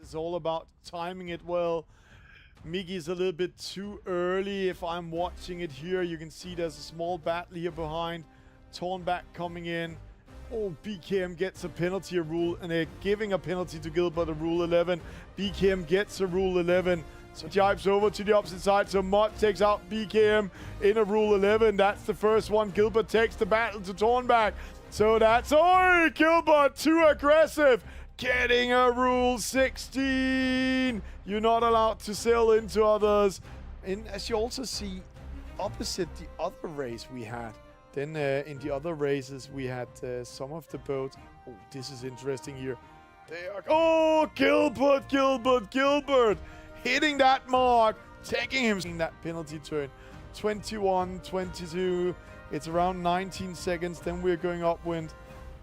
It's all about timing it well. Miggy's a little bit too early. If I'm watching it here, you can see there's a small battle here behind. Tornback coming in. Oh, BKM gets a penalty, a rule, and they're giving a penalty to Gilbert, a rule 11. BKM gets a rule 11. So jibes over to the opposite side. So Mott takes out BKM in a rule 11. That's the first one. Gilbert takes the battle to Tornback. So that's, oh, Gilbert too aggressive. Getting a rule 16. You're not allowed to sail into others. And as you also see, opposite the other race we had, then in the other races we had some of the boats. Oh, this is interesting here. They are, oh, Gilbert, hitting that mark, taking him in that penalty turn. 21, 22. It's around 19 seconds. Then we're going upwind.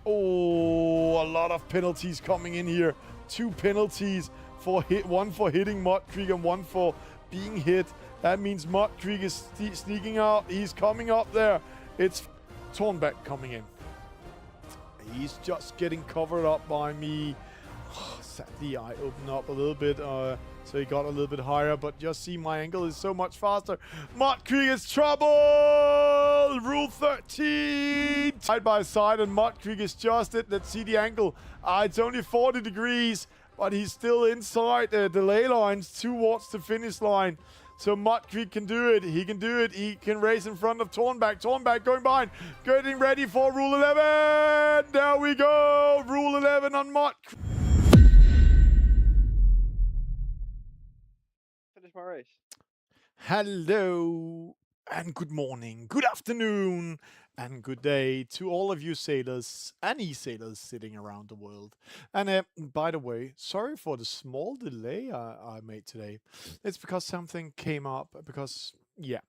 Oh, a lot of penalties coming in here. 2 penalties for one for hitting Mud Creek and one for being hit. That means Mud Creek is sneaking out. He's coming up there. It's Tornback coming in. He's just getting covered up by me. Sadly, I opened up a little bit, so he got a little bit higher, but just see my angle is so much faster. Mud Creek is trouble! Rule 13! Side by side, and Mud Creek is just it. Let's see the angle. It's only 40 degrees, but he's still inside the delay lines towards the finish line. So Mud Creek can do it. He can do it. He can race in front of Tornback. Tornback going behind. Getting ready for Rule 11. There we go. Rule 11 on Mud Creek. Finish my race. Hello and good morning, good afternoon and good day to all of you sailors and e-sailors sitting around the world. And by the way, sorry for the small delay I made today. It's because something came up, because, yeah.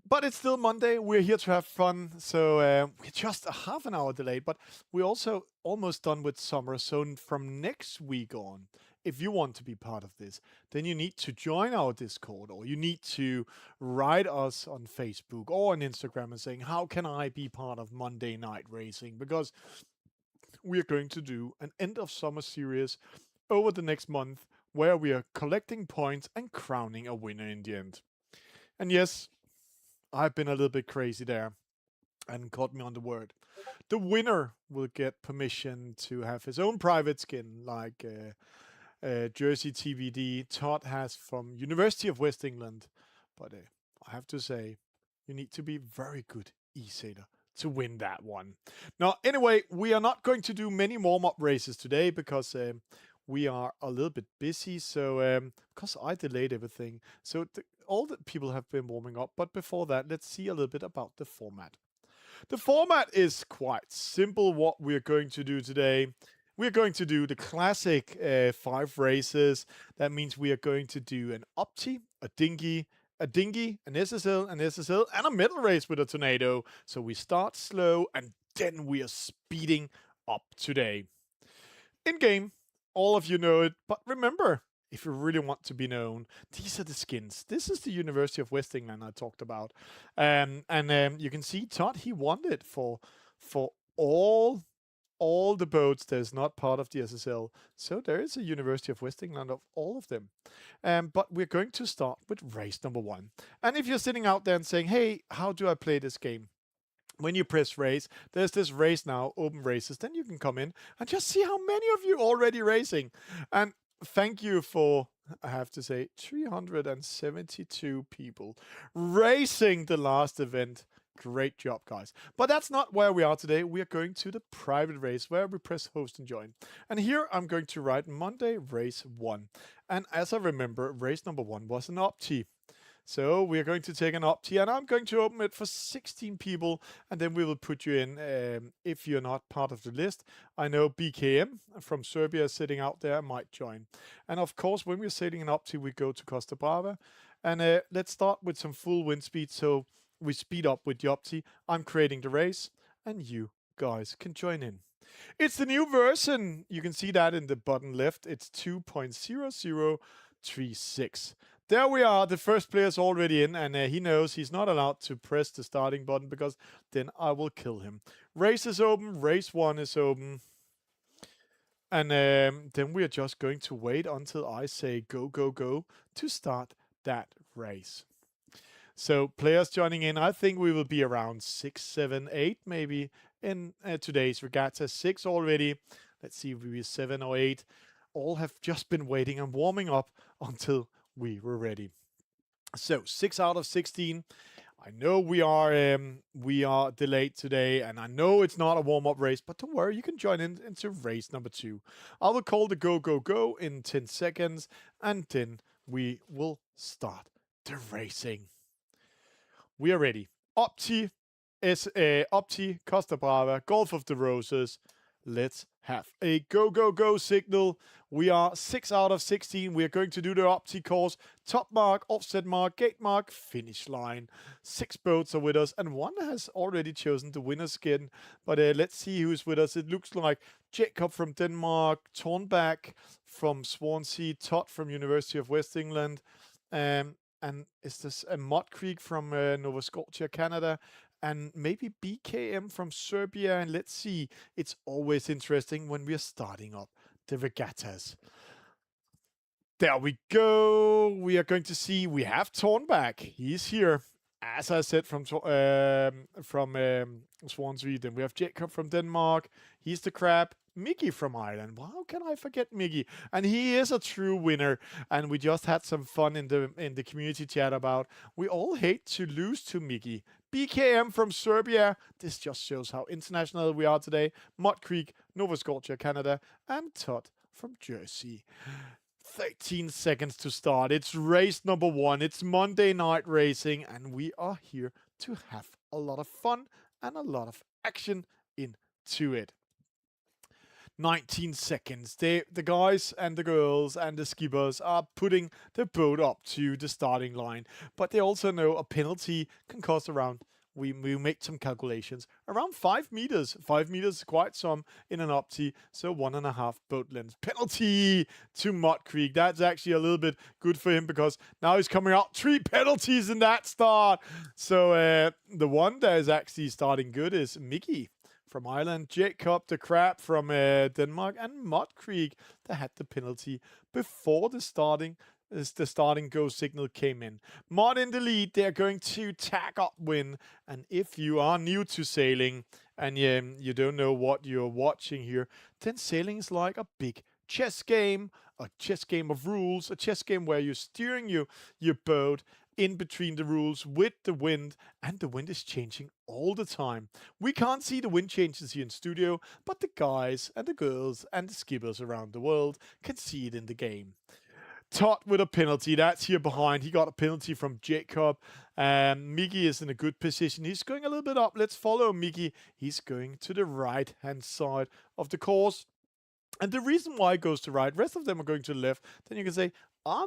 But it's still Monday. We're here to have fun. So we're just a half an hour delayed, but we're also almost done with summer. So from next week on, if you want to be part of this, then you need to join our Discord, or you need to write us on Facebook or on Instagram and saying, how can I be part of Monday Night Racing? Because we're going to do an end of summer series over the next month where we are collecting points and crowning a winner in the end. And yes, I've been a little bit crazy there and caught me on the word. The winner will get permission to have his own private skin, like Jersey TBD Todd has from University of West England. But I have to say, you need to be very good e-sailor to win that one. Now, anyway, we are not going to do many warm-up races today because we are a little bit busy. So, because I delayed everything. So, all the people have been warming up. But before that, let's see a little bit about the format. The format is quite simple what we're going to do today. We're going to do the classic 5 races. That means we are going to do an Opti, a Dinghy, an SSL, and a middle race with a Tornado. So we start slow and then we are speeding up today. In game, all of you know it, but remember, if you really want to be known, these are the skins. This is the University of West England I talked about. And you can see Todd, he won it for all the boats that is not part of the SSL. So there is a University of West England of all of them. But we're going to start with race number 1. And if you're sitting out there and saying, hey, how do I play this game? When you press race, there's this race now, open races. Then you can come in and just see how many of you already racing. And thank you for, I have to say, 372 people racing the last event. Great job, guys. But that's not where we are today. We are going to the private race where we press host and join. And here I'm going to write Monday race 1. And as I remember, race number 1 was an Opti. So we're going to take an Opti and I'm going to open it for 16 people. And then we will put you in if you're not part of the list. I know BKM from Serbia is sitting out there, might join. And of course, when we're sailing an Opti, we go to Costa Brava. And let's start with some full wind speed. So we speed up with the Opti. I'm creating the race and you guys can join in. It's the new version. You can see that in the bottom left. It's 2.0036. There we are. The first player's already in and he knows he's not allowed to press the starting button because then I will kill him. Race is open. Race 1 is open. And then we are just going to wait until I say go, go, go to start that race. So players joining in, I think we will be around 6, 7, 8 maybe in today's regatta. 6 already. Let's see if we 7 or 8. All have just been waiting and warming up until we were ready. So 6 out of 16. I know we are delayed today, and I know it's not a warm-up race, but don't worry, you can join in into race number 2. I will call the go, go, go in 10 seconds, and then we will start the racing. We are ready. Opti, Opti, Costa Brava, Golf of the Roses. Let's have a go, go, go signal. We are 6 out of 16. We are going to do the Opti course. Top mark, offset mark, gate mark, finish line. 6 boats are with us, and one has already chosen the winner skin. But let's see who's with us. It looks like Jacob from Denmark, Tornback from Swansea, Todd from University of West England, and is this a Mud Creek from Nova Scotia, Canada, and maybe BKM from Serbia. And let's see, it's always interesting when we are starting up the regattas. There we go. We are going to see we have Tornback. He's here. As I said, from Swansea. Then we have Jacob from Denmark. He's the crab. Mickey from Ireland. How can I forget Mickey? And he is a true winner. And we just had some fun in the community chat about we all hate to lose to Mickey. BKM from Serbia. This just shows how international we are today. Mud Creek, Nova Scotia, Canada, and Todd from Jersey. 13 seconds to start. It's race number 1. It's Monday night racing, and we are here to have a lot of fun and a lot of action into it. 19 seconds. The guys and the girls and the skippers are putting the boat up to the starting line, but they also know a penalty can cost around. We make some calculations. Around 5 meters. 5 meters is quite some in an Opti, so 1.5 boat lengths. Penalty to Mud Creek. That's actually a little bit good for him because now he's coming out 3 penalties in that start. So the one that is actually starting good is Mickey from Ireland, Jacob the crab from Denmark, and Mud Creek that had the penalty before the starting go signal came in. Mod in the lead, they're going to tack upwind. And if you are new to sailing and you don't know what you're watching here, then sailing is like a big chess game of rules, a chess game where you're steering your boat in between the rules with the wind, and the wind is changing all the time. We can't see the wind changes here in studio, but the guys and the girls and the skippers around the world can see it in the game. Todd with a penalty. That's here behind. He got a penalty from Jacob. Mickey is in a good position. He's going a little bit up. Let's follow Mickey. He's going to the right-hand side of the course. And the reason why it goes to right, rest of them are going to the left. Then you can say,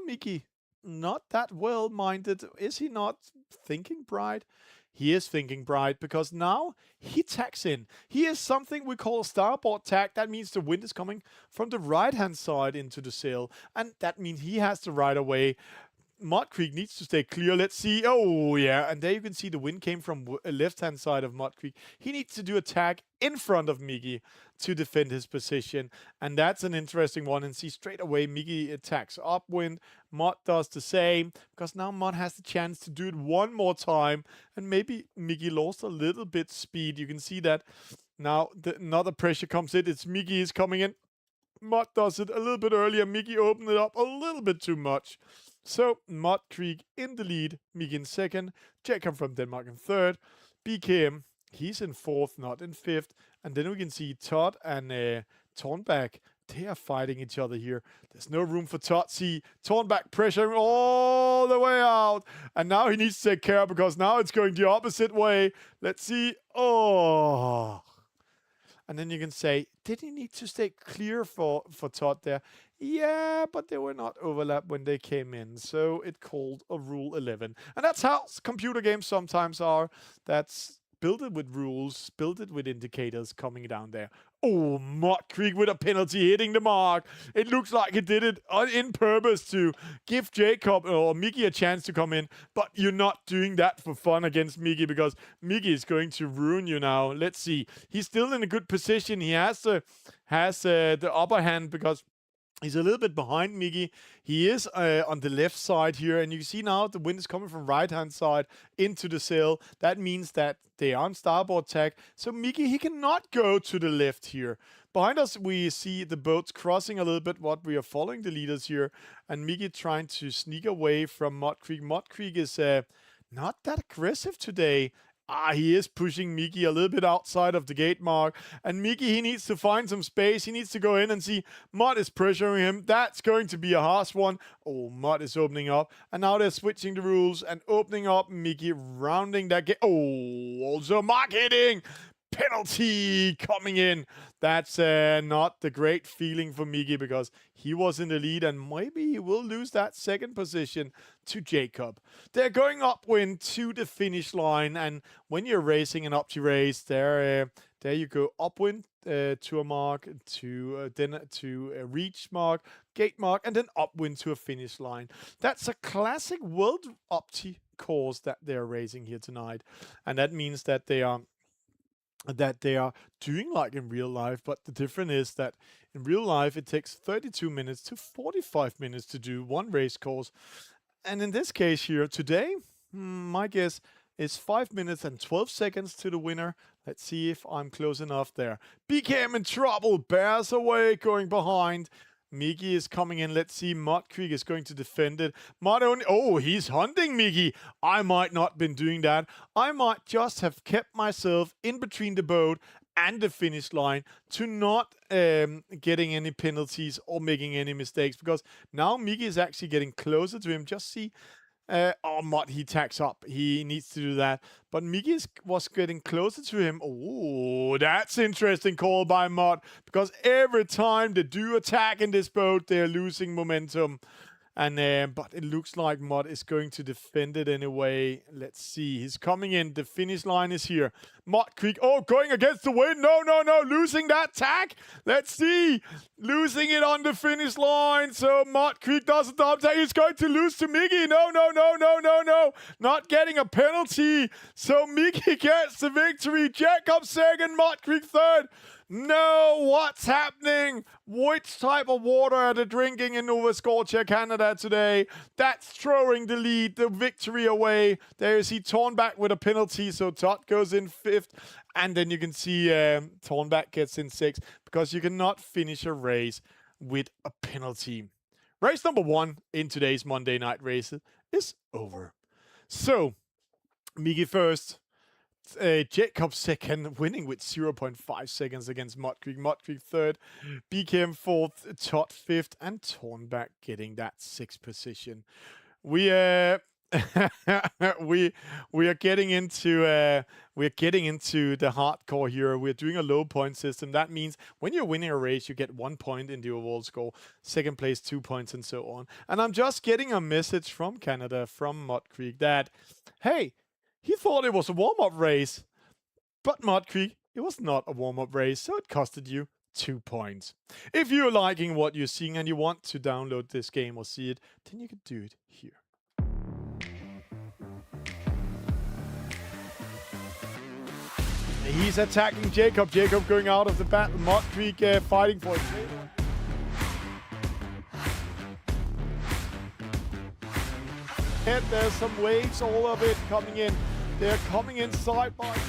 Mickey not that well-minded? Is he not thinking bright? He is thinking bright because now he tacks in. He is something we call a starboard tack. That means the wind is coming from the right-hand side into the sail. And that means he has to ride away. Mud Creek needs to stay clear. Let's see. Oh, yeah. And there you can see the wind came from left-hand side of Mud Creek. He needs to do a tag in front of Mickey to defend his position. And that's an interesting one. And see, straight away, Mickey attacks upwind. Mud does the same because now Mud has the chance to do it one more time. And maybe Mickey lost a little bit speed. You can see that now another pressure comes in. It's Mickey is coming in. Mud does it a little bit earlier. Mickey opened it up a little bit too much. So, Mud Creek in the lead, Mickey in second, Jacob from Denmark in third, BKM, he's in fourth, not in fifth, and then we can see Todd and Tornback, they are fighting each other here. There's no room for Todd. See, Tornback pressuring all the way out, and now he needs to take care because now it's going the opposite way. Let's see. Oh. And then you can say, did he need to stay clear for Todd there? Yeah, but they were not overlapped when they came in. So it called a Rule 11. And that's how computer games sometimes are. That's built it with rules, built it with indicators coming down there. Oh, Mud Creek with a penalty hitting the mark. It looks like he did it in purpose to give Jacob or Mickey a chance to come in. But you're not doing that for fun against Mickey, because Mickey is going to ruin you now. Let's see. He's still in a good position. He has the upper hand because he's a little bit behind Mickey. He is on the left side here, and you can see now the wind is coming from right-hand side into the sail. That means that they are on starboard tack. So Mickey, he cannot go to the left here. Behind us, we see the boats crossing a little bit. What we are following the leaders here, and Mickey trying to sneak away from Mud Creek. Mud Creek is not that aggressive today. He is pushing Mickey a little bit outside of the gate mark. And Mickey, he needs to find some space. He needs to go in and see Mud is pressuring him. That's going to be a harsh one. Oh, Mud is opening up. And now they're switching the rules and opening up. Mickey rounding that gate. Oh, also mark hitting. Penalty coming in. That's not the great feeling for Mickey, because he was in the lead and maybe he will lose that second position to Jacob. They're going upwind to the finish line, and when you're racing an Opti race, there you go, upwind to a mark, then to a reach mark, gate mark, and then upwind to a finish line. That's a classic World Opti course that they're racing here tonight, and that means that they are doing like in real life, but the difference is that in real life it takes 32 minutes to 45 minutes to do one race course. And in this case here today, my guess is 5 minutes and 12 seconds to the winner. Let's see if I'm close enough there. BKM in trouble, bears away, going behind. Mickey is coming in. Let's see. Mud Creek is going to defend it. Oh, he's hunting Mickey. I might not been doing that. I might just have kept myself in between the boat and the finish line to not getting any penalties or making any mistakes, because now Mickey is actually getting closer to him. Just see. Mud, he tacks up. He needs to do that. But Mickey was getting closer to him. Oh, that's interesting call by Mud, because every time they do attack in this boat, they're losing momentum. And but it looks like Mud is going to defend it anyway. Let's see. He's coming in. The finish line is here. Mud Creek. Oh, going against the wind. No. Losing that tack. Let's see. Losing it on the finish line. So Mud Creek doesn't double tack. He's going to lose to Mickey. No. Not getting a penalty. So Mickey gets the victory. Jacob second. Mud Creek third. No, what's happening? Which type of water are they drinking in Nova Scotia, Canada today? That's throwing the lead, the victory away. There is he Tornback with a penalty, so Todd goes in fifth. And then you can see Tornback gets in sixth, because you cannot finish a race with a penalty. Race number 1 in today's Monday night race is over. So, Mickey first. Jacob second, winning with 0.5 seconds against Mud Creek. Mud Creek third, BKM fourth, Todd fifth, and Tornback getting that sixth position. We we are getting into the hardcore here. We're doing a low point system. That means when you're winning a race, you get 1 point in the overall score. Second place, 2 points, and so on. And I'm just getting a message from Canada, from Mud Creek, that hey, he thought it was a warm-up race, but Mud Creek, it was not a warm-up race, so it costed you 2 points. If you're liking what you're seeing and you want to download this game or see it, then you can do it here. He's attacking Jacob. Jacob going out of the battle. Mud Creek fighting for it. And there's some waves, all of it coming in. They're coming in side by side.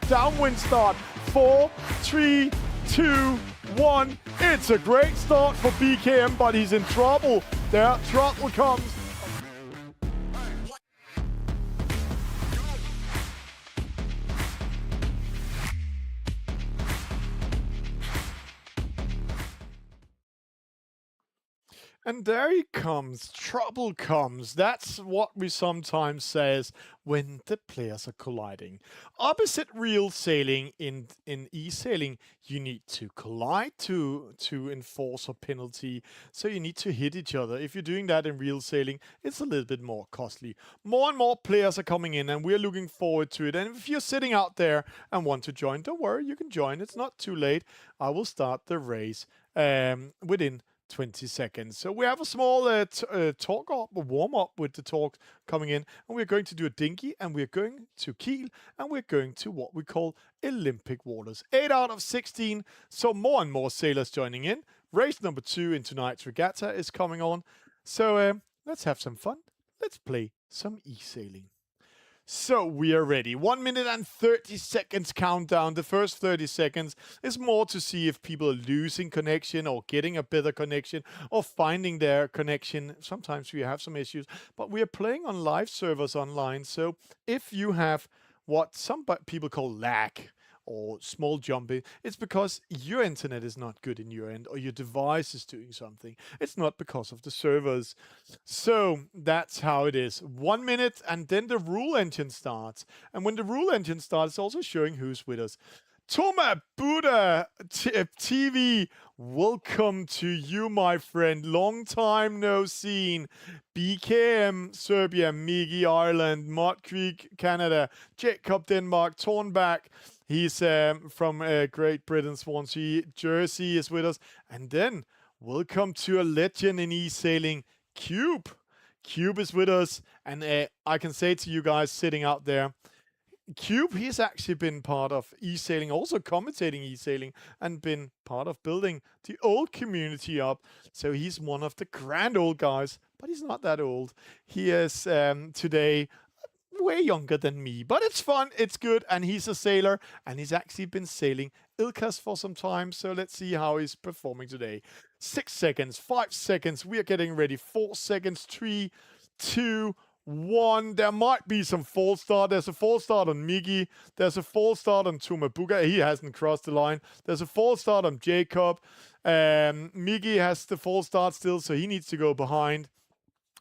Downwind start. 4, 3, 2, 1. It's a great start for BKM, but he's in trouble. There, trouble comes. And there he comes. Trouble comes. That's what we sometimes says when the players are colliding. Opposite real sailing in eSailing, you need to collide to enforce a penalty. So you need to hit each other. If you're doing that in real sailing, it's a little bit more costly. More and more players are coming in, and we're looking forward to it. And if you're sitting out there and want to join, don't worry, you can join. It's not too late. I will start the race within 20 seconds. So we have a small talk up, a warm up with the talk coming in, and we're going to do a dinghy, and we're going to keel, and we're going to what we call Olympic waters. 8 out of 16, so more and more sailors joining in. Race number 2 in tonight's regatta is coming on. So let's have some fun. Let's play some eSailing. So we are ready. 1 minute and 30 seconds countdown. The first 30 seconds is more to see if people are losing connection or getting a better connection or finding their connection. Sometimes we have some issues, but we are playing on live servers online. So if you have what some people call lag or small jumping, it's because your internet is not good in your end or your device is doing something. It's not because of the servers. So that's how it is. 1 minute and then the rule engine starts. And when the rule engine starts, it's also showing who's with us. Toma Buddha TV, welcome to you, my friend. Long time no seen. BKM Serbia, Migi Ireland, Mott Creek Canada, Jacob Denmark, Tornback. He's from Great Britain, Swansea, Jersey is with us. And then welcome to a legend in eSailing, Cube. Cube is with us, and I can say to you guys sitting out there, Cube, he's actually been part of eSailing, also commentating eSailing, and been part of building the old community up. So he's one of the grand old guys, but he's not that old. He is today way younger than me, but it's fun, it's good, and he's a sailor, and he's actually been sailing Ilkas for some time. So let's see how he's performing today. 6 seconds, 5 seconds, we are getting ready. 4 seconds, 3, 2, 1. There might be some false start. There's a false start on Migi. There's a false start on Tumabuga. He hasn't crossed the line. There's a false start on Jacob. Migi has the false start still, so he needs to go behind.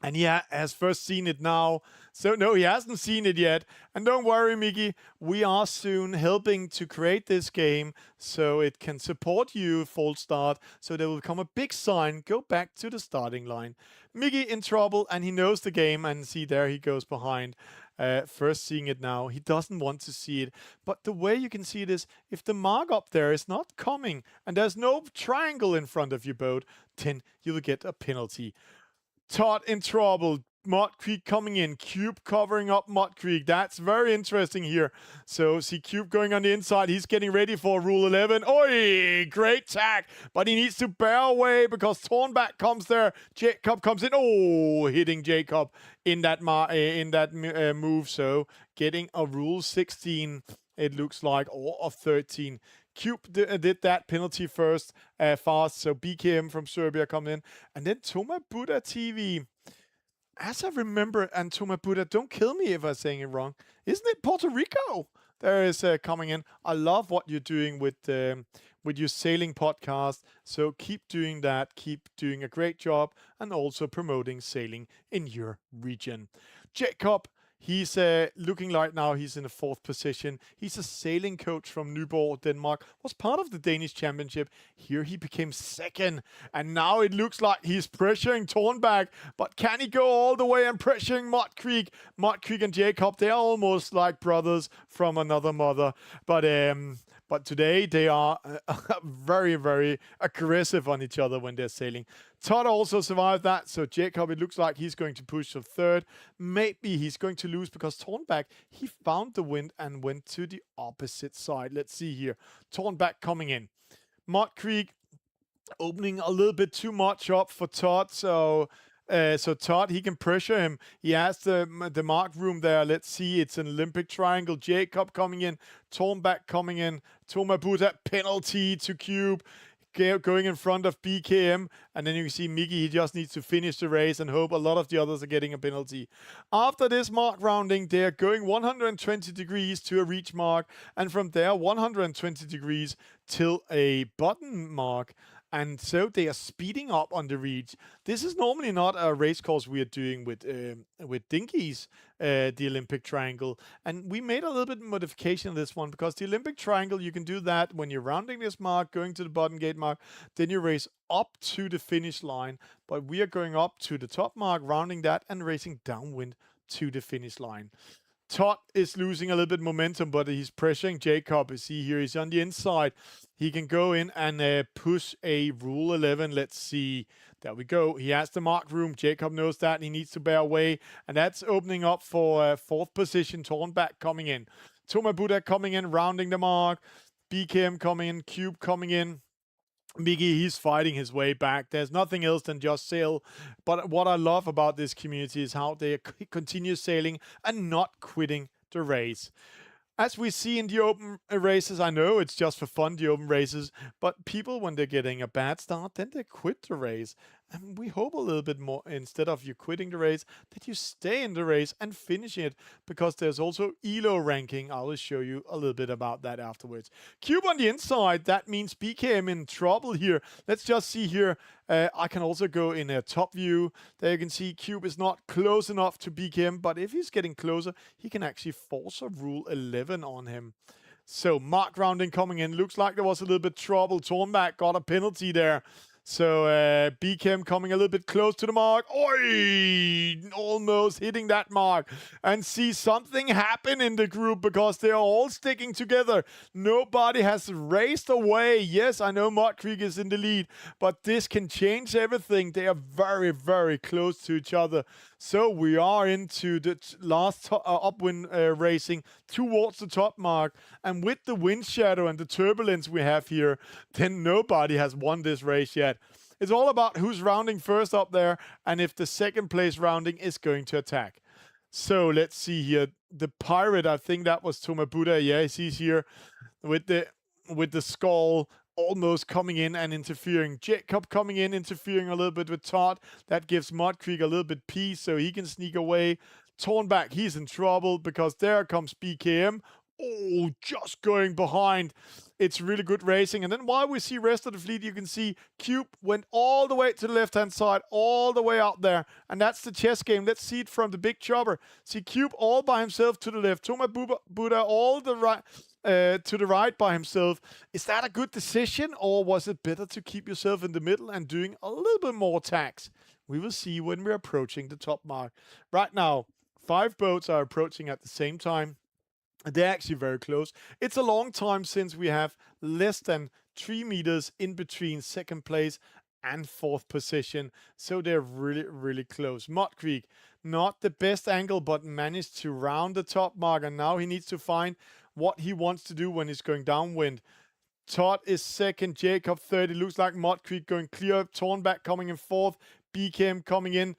And he has first seen it now. So no, he hasn't seen it yet. And don't worry, Miggy, we are soon helping to create this game so it can support you full start. So there will come a big sign, go back to the starting line. Miggy in trouble, and he knows the game, and see there he goes behind. First seeing it now. He doesn't want to see it. But the way you can see it is, if the mark up there is not coming, and there's no triangle in front of your boat, then you'll get a penalty. Todd in trouble. Mott Creek coming in. Cube covering up Mott Creek. That's very interesting here. So see Cube going on the inside. He's getting ready for Rule 11. Oi! Great tack. But he needs to bear away because Tornback comes there. Jacob comes in. Oh! Hitting Jacob in that move. So getting a Rule 16, it looks like, or of 13. Cube did that penalty first fast, so BKM from Serbia come in. And then Toma Buddha TV. As I remember, and Toma Buddha, don't kill me if I'm saying it wrong. Isn't it Puerto Rico? There is coming in. I love what you're doing with your sailing podcast. So keep doing that. Keep doing a great job and also promoting sailing in your region. Jacob, he's looking like now he's in the 4th position. He's a sailing coach from Nyborg, Denmark. Was part of the Danish championship. Here he became 2nd. And now it looks like he's pressuring Tornback. But can he go all the way and pressuring Mott Creek? Mott Creek and Jacob, they are almost like brothers from another mother. But today they are very, very aggressive on each other when they're sailing. Todd also survived that. So Jacob, it looks like he's going to push to 3rd. Maybe he's going to lose because Tornback, he found the wind and went to the opposite side. Let's see here. Tornback coming in. Mott Creek opening a little bit too much up for Todd. So Todd, he can pressure him. He has the mark room there. Let's see. It's an Olympic triangle. Jacob coming in. Tornback coming in. Toma Buddha, penalty to Cube. Going in front of BKM, and then you can see Miggy, he just needs to finish the race and hope a lot of the others are getting a penalty. After this mark rounding, they're going 120 degrees to a reach mark, and from there 120 degrees till a button mark. and so they are speeding up on the reach. This is normally not a race course we are doing with Dinghy's, the Olympic Triangle, and we made a little bit of modification of this one because the Olympic Triangle, you can do that when you're rounding this mark, going to the bottom gate mark, then you race up to the finish line. But we are going up to the top mark, rounding that, and racing downwind to the finish line. Todd is losing a little bit momentum, but he's pressuring Jacob. You see here, he's on the inside. He can go in and push a Rule 11. Let's see. There we go. He has the mark room. Jacob knows that. He needs to bear away. And that's opening up for fourth position. Tornback coming in. Toma Buddha coming in, rounding the mark. BKM coming in. Cube coming in. Miggy, he's fighting his way back. There's nothing else than just sail. But what I love about this community is how they continue sailing and not quitting the race. As we see in the open races, I know it's just for fun, the open races, but people, when they're getting a bad start, then they quit the race. And we hope a little bit more, instead of you quitting the race, that you stay in the race and finish it, because there's also ELO ranking. I will show you a little bit about that afterwards. Cube on the inside, that means BKM in trouble here. Let's just see here. I can also go in a top view. There you can see Cube is not close enough to BKM, but if he's getting closer, he can actually force a Rule 11 on him. So mark rounding coming in. Looks like there was a little bit trouble. Tornback got a penalty there. So BKM coming a little bit close to the mark. Oi! Almost hitting that mark. And see something happen in the group because they are all sticking together. Nobody has raced away. Yes, I know Mud Creek is in the lead, but this can change everything. They are very, very close to each other. So we are into the last upwind racing towards the top mark. And with the wind shadow and the turbulence we have here, then nobody has won this race yet. It's all about who's rounding first up there and if the second place rounding is going to attack. So let's see here. The pirate, I think that was Toma Buddha. Yeah, he's here with the skull almost coming in and interfering. Jacob coming in, interfering a little bit with Todd. That gives Mud Creek a little bit peace so he can sneak away. Tornback, he's in trouble because there comes BKM. Oh, just going behind. It's really good racing. And then while we see rest of the fleet, you can see Cube went all the way to the left-hand side, all the way out there. And that's the chess game. Let's see it from the big chopper. See Cube all by himself to the left. Toma Buddha all the right to the right by himself. Is that a good decision, or was it better to keep yourself in the middle and doing a little bit more attacks? We will see when we're approaching the top mark. Right now, 5 boats are approaching at the same time. They're actually very close. It's a long time since we have less than 3 meters in between second place and fourth position. So they're really, really close. Mud Creek, not the best angle, but managed to round the top mark. And now he needs to find what he wants to do when he's going downwind. Todd is second, Jacob third. It looks like Mud Creek going clear. Tornback coming in fourth. BKM coming in.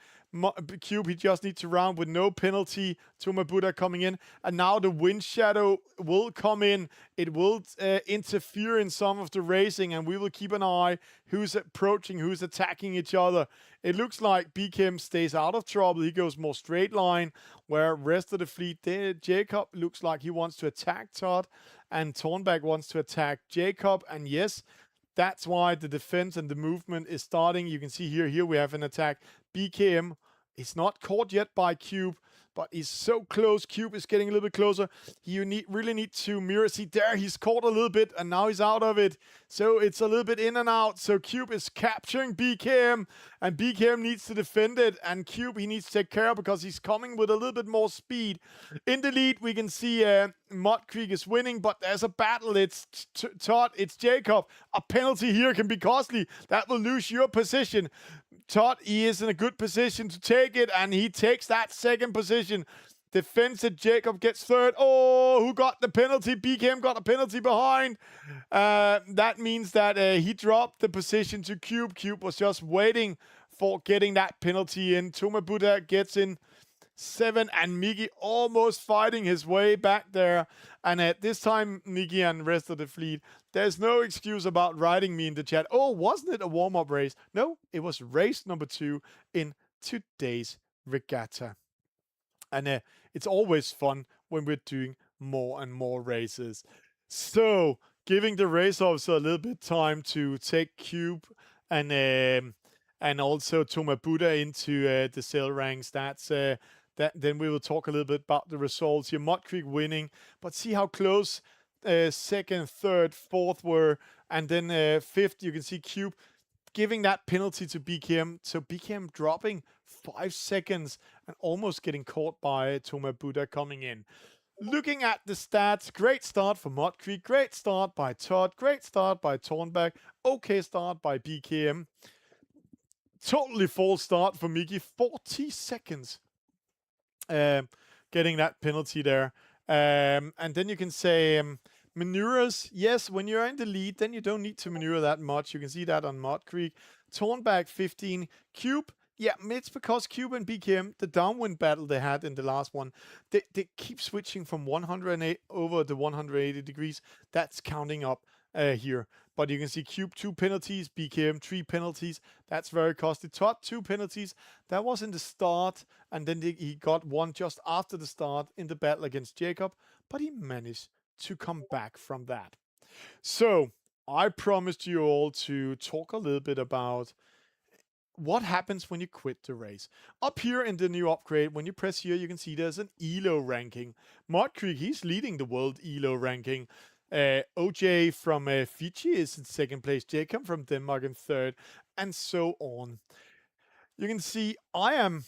Cube, he just needs to round with no penalty. Toma Buddha coming in. And now the wind shadow will come in. It will interfere in some of the racing, and we will keep an eye who's approaching, who's attacking each other. It looks like BKM stays out of trouble. He goes more straight line, where rest of the fleet there. Jacob looks like he wants to attack Todd, and Tornback wants to attack Jacob. And yes, that's why the defense and the movement is starting. You can see here we have an attack. BKM is not caught yet by Cube, but he's so close. Cube is getting a little bit closer. You really need to mirror. See there, he's caught a little bit, and now he's out of it. So it's a little bit in and out. So Cube is capturing BKM, and BKM needs to defend it. And Cube, he needs to take care because he's coming with a little bit more speed. In the lead, we can see Mud Creek is winning, but there's a battle. It's Todd, it's Jacob. A penalty here can be costly. That will lose your position. Todd, he is in a good position to take it, and he takes that second position. Defensive, Jacob gets third. Oh, who got the penalty? BKM got a penalty behind. That means that he dropped the position to Cube. Cube was just waiting for getting that penalty in. Toma Buddha gets in 7, and Miggy almost fighting his way back there. And at this time, Miggy and the rest of the fleet, there's no excuse about writing me in the chat. Oh, wasn't it a warm-up race? No, it was race number 2 in today's regatta. And it's always fun when we're doing more and more races. So giving the race officer a little bit time to take Cube and also Tomabuda into the sail ranks. That. Then we will talk a little bit about the results here. Mud Creek winning, but see how close second, third, fourth were, and then fifth. You can see Cube giving that penalty to BKM. So BKM dropping 5 seconds and almost getting caught by Tomabuda coming in. Looking at the stats, great start for Mud Creek, great start by Todd, great start by Tornback, okay start by BKM. Totally false start for Mickey, 40 seconds getting that penalty there. And then you can say maneuvers, yes, when you're in the lead, then you don't need to maneuver that much. You can see that on Mud Creek. Tornback 15, Cube. Yeah, it's because Cube and BKM, the downwind battle they had in the last one, they keep switching from 108 over the 180 degrees. That's counting up here. But you can see Cube 2 penalties, BKM 3 penalties. That's very costly. Todd 2 penalties. That was in the start, and then he got one just after the start in the battle against Jacob, but he managed to come back from that. So I promised you all to talk a little bit about what happens when you quit the race. Up here in the new upgrade, when you press here, you can see there's an ELO ranking. Mud Creek, he's leading the world ELO ranking. OJ from Fiji is in second place. Jacob from Denmark in third, and so on. You can see I am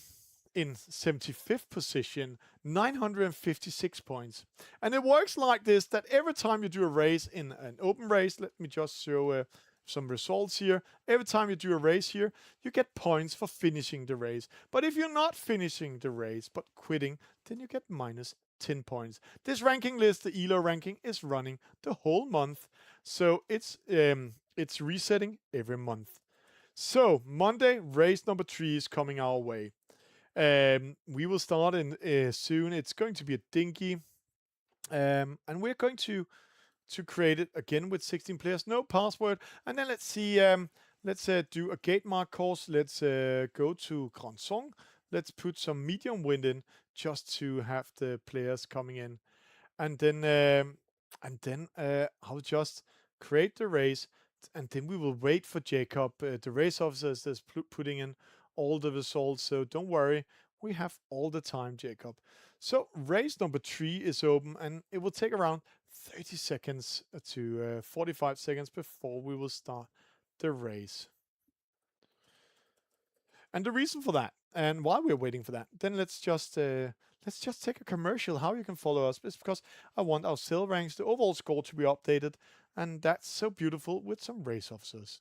in 75th position, 956 points. And it works like this, that every time you do a race in an open race, let me just show some results here. Every time you do a race here, you get points for finishing the race. But if you're not finishing the race, but quitting, then you get minus 10 points. This ranking list, the ELO ranking, is running the whole month. So it's resetting every month. So Monday, race number 3 is coming our way. We will start in soon. It's going to be a dinghy. And we're going to create it again with 16 players, no password. And then let's see, let's do a gate mark course. Let's go to Grandson. Let's put some medium wind in just to have the players coming in. And then I'll just create the race, and then we will wait for Jacob. The race officer is putting in all the results, so don't worry. We have all the time, Jacob. So race number 3 is open, and it will take around 30 seconds to 45 seconds before we will start the race. And the reason for that, and while we're waiting for that, then let's just take a commercial. How you can follow us is because I want our sail ranks, the overall score, to be updated, and that's so beautiful with some race officers.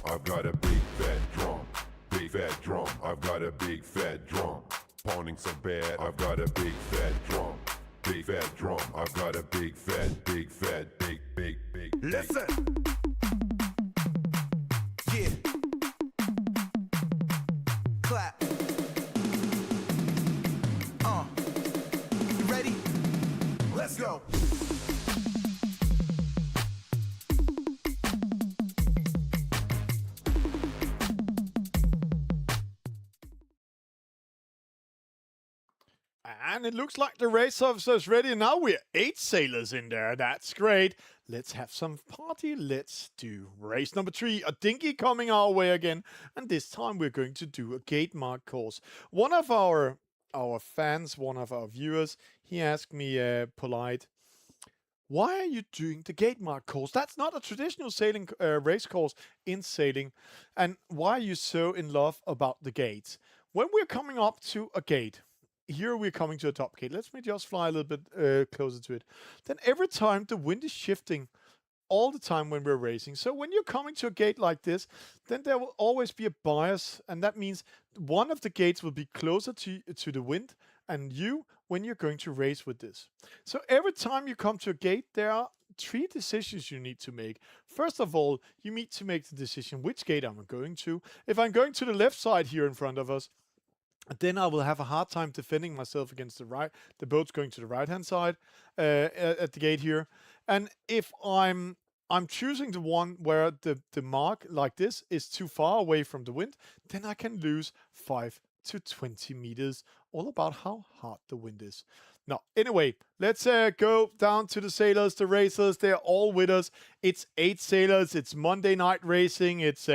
I've got a big fat drum, I've got a big fat drum, pounding so bad, I've got a big fat drum, I've got a big. Listen! Yeah. Clap. You ready? Let's go! And it looks like the race officer is ready. Now we're 8 sailors in there. That's great. Let's have some party. Let's do race number 3. A dinghy coming our way again. And this time we're going to do a gate mark course. One of our fans, one of our viewers, he asked me polite, why are you doing the gate mark course? That's not a traditional sailing race course in sailing. And why are you so in love about the gates? When we're coming up to a gate, here we're coming to a top gate. Let me just fly a little bit closer to it. Then every time the wind is shifting all the time when we're racing. So when you're coming to a gate like this, then there will always be a bias. And that means one of the gates will be closer to the wind and you when you're going to race with this. So every time you come to a gate, there are 3 decisions you need to make. First of all, you need to make the decision which gate I'm going to. If I'm going to the left side here in front of us, then I will have a hard time defending myself against the boats going to the right-hand side at the gate here. And if I'm I'm choosing the one where the mark like this is too far away from the wind. Then I can lose 5 to 20 meters, all about how hard the wind is. Now, anyway, let's go down to the sailors, the racers. They're all with us. It's 8 sailors. It's Monday night racing. It's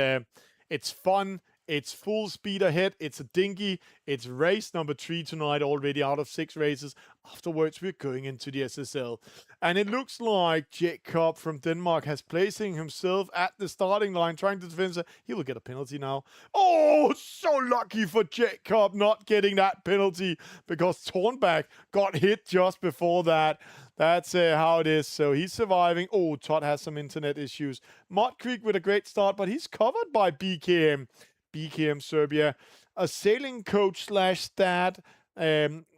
fun. It's full speed ahead. It's a dinghy. It's race number 3 tonight, already out of 6 races. Afterwards, we're going into the SSL. And it looks like Jacob from Denmark has placing himself at the starting line, trying to defend. He will get a penalty now. Oh, so lucky for Jacob not getting that penalty, because Tornbach got hit just before that. That's how it is. So he's surviving. Oh, Todd has some internet issues. Mud Creek with a great start, but he's covered by BKM. BKM Serbia, a sailing coach / dad,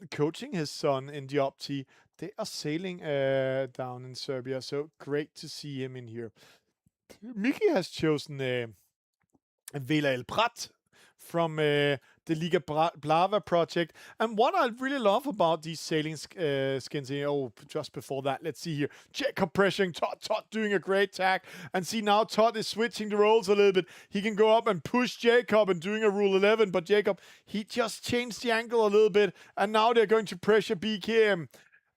coaching his son in the Opti. They are sailing down in Serbia, so great to see him in here. Mickey has chosen Vela El Prat from the Liga Blava project. And what I really love about these sailing skins here, just before that, let's see here. Jacob pressuring Todd doing a great tag. And see, now Todd is switching the roles a little bit. He can go up and push Jacob and doing a rule 11, but Jacob, he just changed the angle a little bit. And now they're going to pressure BKM.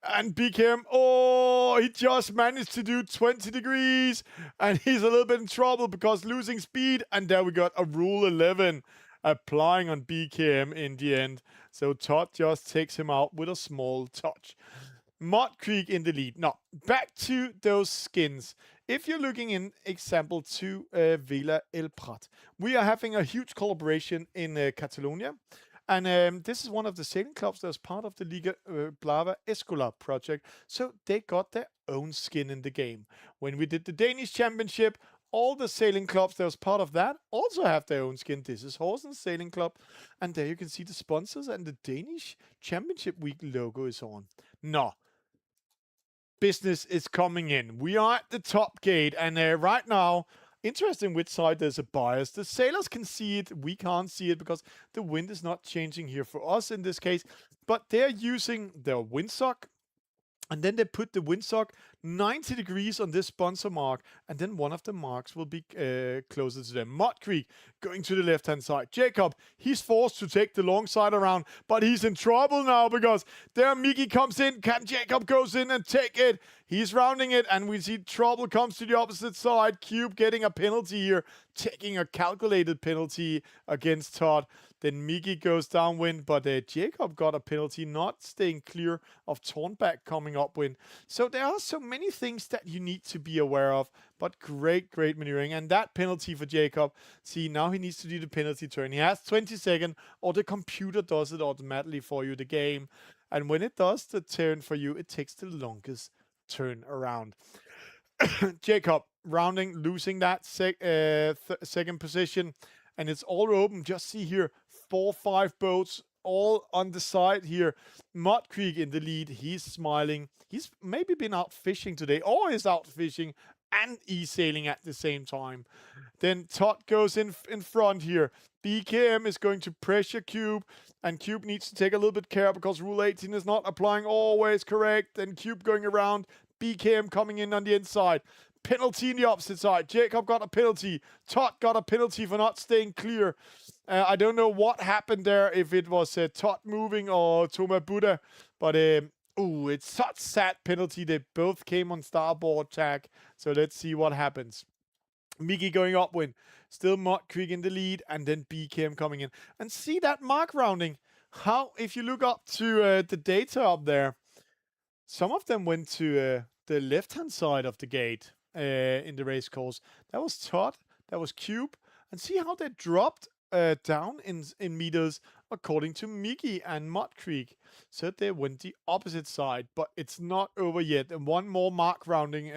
And BKM, he just managed to do 20 degrees. And he's a little bit in trouble because losing speed. And there we got a rule 11 applying on BKM in the end. So Todd just takes him out with a small touch. Mud Creek in the lead. Now, back to those skins. If you're looking in example to Vela El Prat, we are having a huge collaboration in Catalonia. And this is one of the sailing clubs that's part of the Liga Blava Escola project. So they got their own skin in the game. When we did the Danish championship, all the sailing clubs that was part of that also have their own skin. This is Horsens Sailing Club. And there you can see the sponsors, and the Danish Championship Week logo is on. Now, business is coming in. We are at the top gate. And right now, interesting which side there's a bias. The sailors can see it. We can't see it because the wind is not changing here for us in this case. But they're using their windsock. And then they put the windsock 90 degrees on this sponsor mark. And then one of the marks will be closer to them. Mud Creek going to the left-hand side. Jacob, he's forced to take the long side around. But he's in trouble now because there Mickey comes in. Can Jacob goes in and take it? He's rounding it. And we see trouble comes to the opposite side. Cube getting a penalty here. Taking a calculated penalty against Todd. Then Mickey goes downwind, but Jacob got a penalty, not staying clear of Tornbach coming upwind. So there are so many things that you need to be aware of, but great maneuvering. And that penalty for Jacob, see, now he needs to do the penalty turn. He has 20 seconds, or the computer does it automatically for you, the game. And when it does the turn for you, it takes the longest turn around. Jacob rounding, losing that second position. And it's all open. Just see here, 4-5 boats all on the side here. Mud Creek in the lead. He's smiling. He's maybe been out fishing today, or is out fishing and eSailing at the same time. Then Todd goes in front here. BKM is going to pressure Cube, and Cube needs to take a little bit care because Rule 18 is not applying always correct. And Cube going around. BKM coming in on the inside. Penalty in the opposite side. Jacob got a penalty. Todd got a penalty for not staying clear. I don't know what happened there, if it was Todd moving or Thomas Buddha. But, it's such sad penalty. They both came on starboard tack. So let's see what happens. Mickey going upwind. Still Mud Creek in the lead. And then BKM coming in. And see that mark rounding. How, if you look up to the data up there, some of them went to the left-hand side of the gate. In the race course. That was Todd. That was Cube. And see how they dropped down in meters according to Mickey and Mud Creek. So they went the opposite side. But it's not over yet. And one more mark rounding,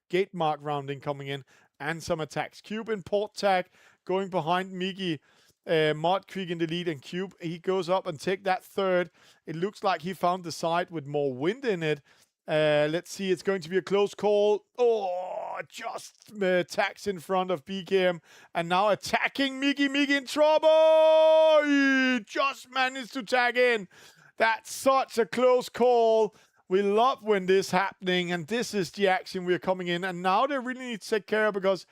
gate mark rounding coming in. And some attacks. Cube in port tack going behind Mickey. Mud Creek in the lead. And Cube, he goes up and take that third. It looks like he found the side with more wind in it. Let's see, it's going to be a close call. Just tacks in front of BKM. And now attacking Mickey. Mickey in trouble. He just managed to tag in. That's such a close call We love when this happening, and this is the action we're coming in. And now they really need to take care of, because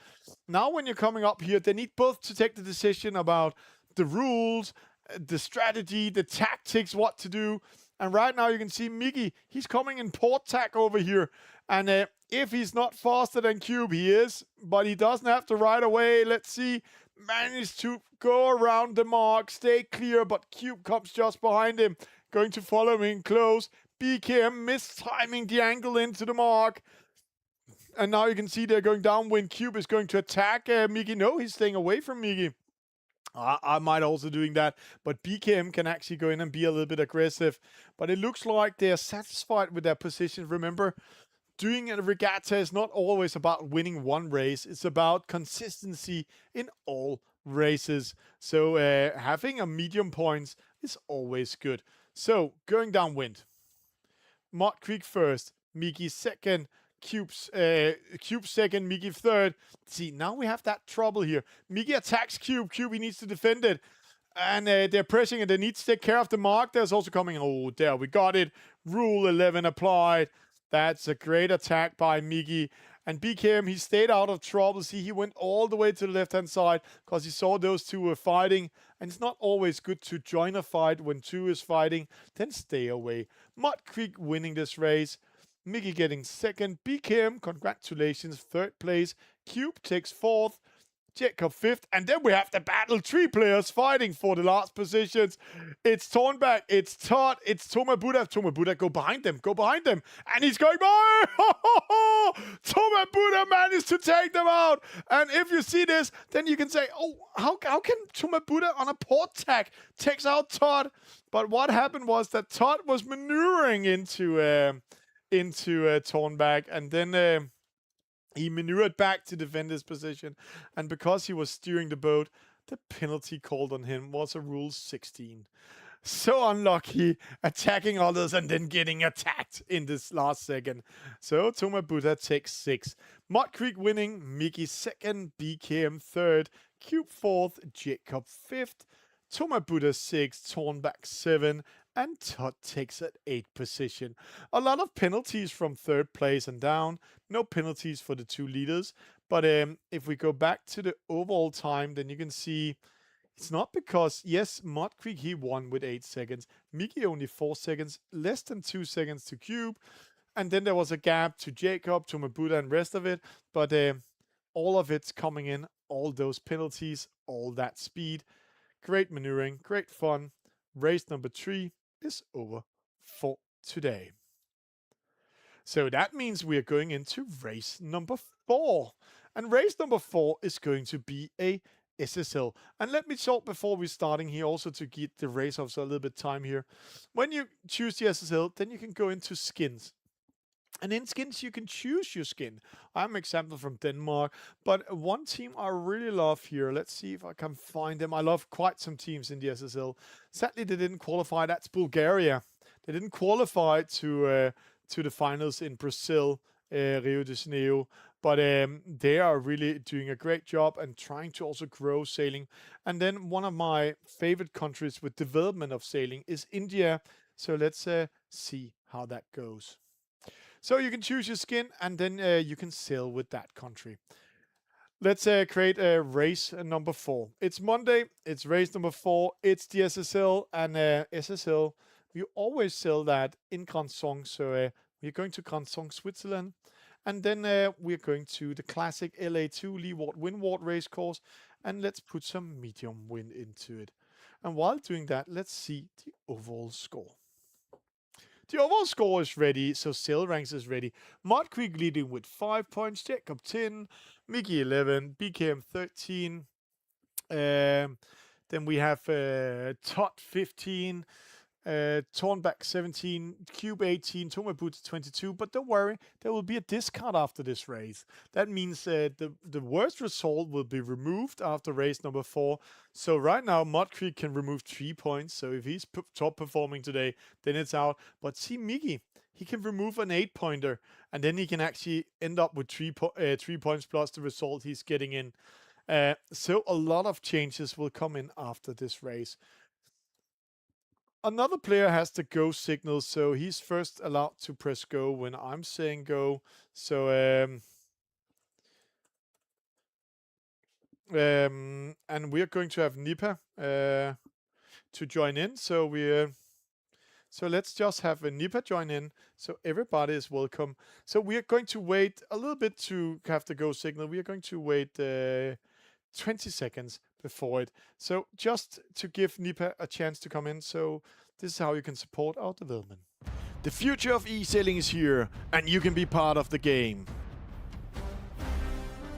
now when you're coming up here, they need both to take the decision about the rules, the strategy, the tactics, what to do. And right now you can see Mickey, he's coming in port tack over here. And if he's not faster than Cube, he is, but he doesn't have to right away. Let's see. Managed to go around the mark, stay clear, but Cube comes just behind him, going to follow him in close. BKM mistiming the angle into the mark. And now you can see they're going downwind. Cube is going to attack Mickey. No, he's staying away from Mickey. I might also doing that, but BKM can actually go in and be a little bit aggressive. But it looks like they are satisfied with their position. Remember, doing a regatta is not always about winning one race. It's about consistency in all races. So having a medium points is always good. So going downwind. Mud Creek first, Mickey second, Cube second, Mickey third. See, now we have that trouble here. Mickey attacks Cube. Cube, he needs to defend it. And they're pressing and they need to take care of the mark. There's also coming, oh, there, we got it. Rule 11 applied. That's a great attack by Mickey. And BKM, he stayed out of trouble. See, he went all the way to the left-hand side because he saw those two were fighting. And it's not always good to join a fight when two is fighting. Then stay away. Mud Creek winning this race. Mickey getting second. BKM, congratulations, third place. Cube takes fourth. Jacob fifth, and then we have the battle. 3 players fighting for the last positions. It's Tornback, it's Todd, it's Tomabuda. Tomabuda, go behind them, and he's going by. Tomabuda managed to take them out. And if you see this, then you can say, oh, how can Tomabuda on a port tack takes out Todd? But what happened was that Todd was maneuvering into Tornback, and then he maneuvered back to defend his position, and because he was steering the boat, the penalty called on him was a Rule 16. So unlucky, attacking others and then getting attacked in this last second. So Tomabuda takes 6. Mud Creek winning, Mickey second, BKM third, Cube fourth, Jacob fifth, Tomabuda 6, Tornback 7, and Todd takes at 8th position. A lot of penalties from third place and down. No penalties for the 2 leaders. But if we go back to the overall time, then you can see it's not because, yes, Mud Creek, he won with 8 seconds. Mickey only 4 seconds, less than 2 seconds to Cube. And then there was a gap to Jacob, to Mabuda, and rest of it. But all of it's coming in, all those penalties, all that speed. Great maneuvering, great fun. Race number 3 is over for today. So that means we are going into race number 4. And race number 4 is going to be a SSL. And let me talk before we're starting here also to get the race off so a little bit time here. When you choose the SSL, then you can go into skins. And in skins, you can choose your skin. I'm an example from Denmark, but one team I really love here. Let's see if I can find them. I love quite some teams in the SSL. Sadly, they didn't qualify. That's Bulgaria. They didn't qualify to the finals in Brazil, Rio de Janeiro. But they are really doing a great job and trying to also grow sailing. And then one of my favorite countries with development of sailing is India. So let's see how that goes. So you can choose your skin and then you can sail with that country. Let's create a race number 4. It's Monday, it's race number 4, it's the SSL, and SSL, we always sail that in Grandson. So we're going to Grandson, Switzerland, and then we're going to the classic LA2 Leeward Windward race course, and let's put some medium wind into it. And while doing that, let's see the overall score. The overall score is ready, so Sail Ranks is ready. Mud Creek leading with 5 points, Jacob 10, Mickey 11, BKM 13. Then we have Todd 15, Tornback 17, Cube 18, Tomabuta 22. But don't worry, there will be a discard after this race. That means the worst result will be removed after race number 4. So right now, Mud Creek can remove 3 points. So if he's top performing today, then it's out. But see Mickey, he can remove an 8-pointer, and then he can actually end up with 3 points plus the result he's getting in. So a lot of changes will come in after this race. another player has the go signal, so he's first allowed to press go when I'm saying go. So and we're going to have Nipa to join in. So let's just have a Nipa join in, so everybody is welcome. So we are going to wait a little bit to have the go signal. We are going to wait 20 seconds before it. So just to give Nipa a chance to come in. So this is how you can support our development. The future of eSailing is here, and you can be part of the game.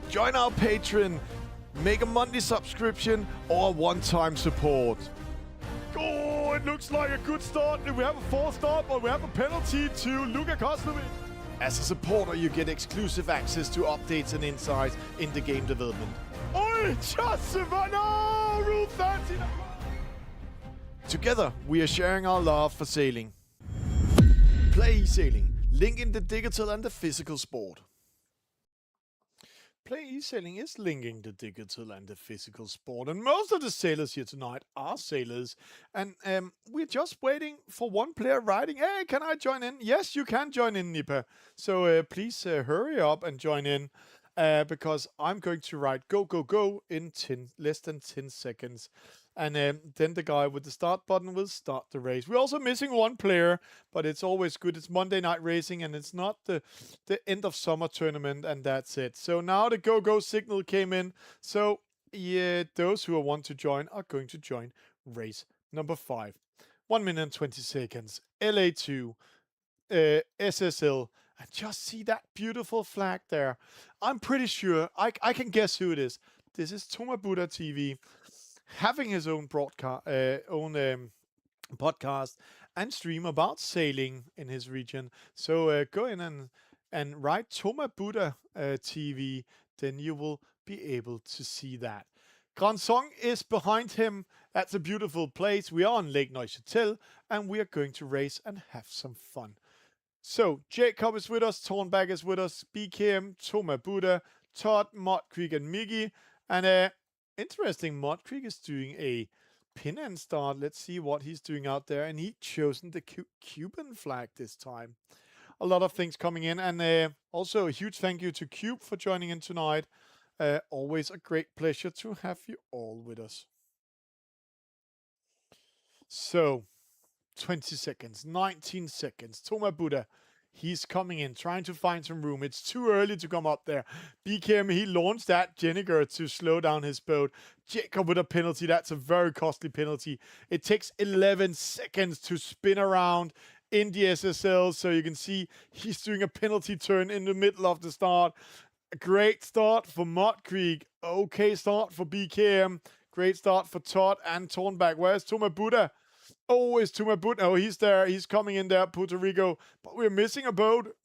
Join our Patreon, make a monthly subscription or one-time support. Oh, it looks like a good start. We have a false start, but we have a penalty to Luka Koslovic. As a supporter, you get exclusive access to updates and insights in the game development. Oi, just no, Rule 13. Together, we are sharing our love for sailing. PlayeSailing, linking the digital and the physical sport. PlayeSailing is linking the digital and the physical sport, and most of the sailors here tonight are sailors, and we're just waiting for one player writing, hey, can I join in? Yes, you can join in, Nipa. So please hurry up and join in, because I'm going to write go, go, go in less than 10 seconds. And then the guy with the start button will start the race. We're also missing one player, but it's always good. It's Monday night racing, and it's not the end of summer tournament, and that's it. So now the go signal came in. So yeah, those who want to join are going to join race number 5. 1 minute and 20 seconds. LA2, SSL. And just see that beautiful flag there. I'm pretty sure I can guess who it is. This is Toma Buddha TV, having his own broadcast, podcast and stream about sailing in his region. So go in and write Toma Buddha TV, then you will be able to see that. Grand Song is behind him. That's a beautiful place. We are on Lake Neuchâtel, and we are going to race and have some fun. So Jacob is with us, Tornbag is with us, BKM, Toma Buddha, Todd, Mud Creek, and Miggy. And interesting, Mud Creek is doing a pin and start. Let's see what he's doing out there. And he chosen the Cuban flag this time. A lot of things coming in. And also a huge thank you to Cube for joining in tonight. Always a great pleasure to have you all with us. So 20 seconds, 19 seconds. Toma Buddha, he's coming in, trying to find some room. It's too early to come up there. BKM, he launched that Jenniger to slow down his boat. Jacob with a penalty. That's a very costly penalty. It takes 11 seconds to spin around in the SSL. So you can see he's doing a penalty turn in the middle of the start. A great start for Mud Creek. Okay start for BKM. Great start for Todd and Tornbach. Where's Toma Buddha? Oh, it's Toma Buddha. Oh, he's there. He's coming in there, Puerto Rico. But we're missing a boat.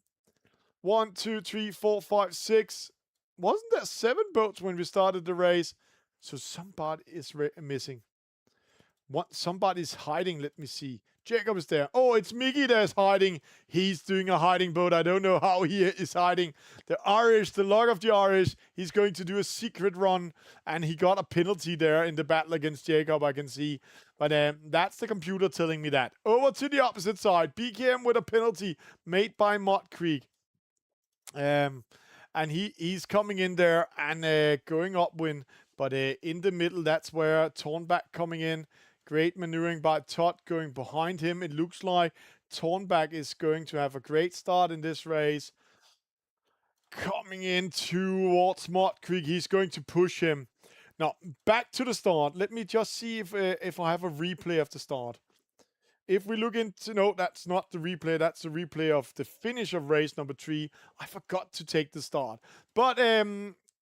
1, 2, 3, 4, 5, 6. Wasn't there 7 boats when we started the race? So somebody is missing. Somebody's hiding. Let me see. Jacob is there. Oh, it's Mickey that's hiding. He's doing a hiding boat. I don't know how he is hiding. The Irish, the log of the Irish, he's going to do a secret run. And he got a penalty there in the battle against Jacob, I can see. But that's the computer telling me that. Over to the opposite side. BKM with a penalty made by Mud Creek. And he's coming in there and going upwind. But in the middle, that's where Tornbach coming in. Great maneuvering by Todd going behind him. It looks like Tornbach is going to have a great start in this race. Coming in towards Mud Creek. He's going to push him. Now, back to the start. Let me just see if I have a replay of the start. If we look into... No, that's not the replay. That's the replay of the finish of race number 3. I forgot to take the start. But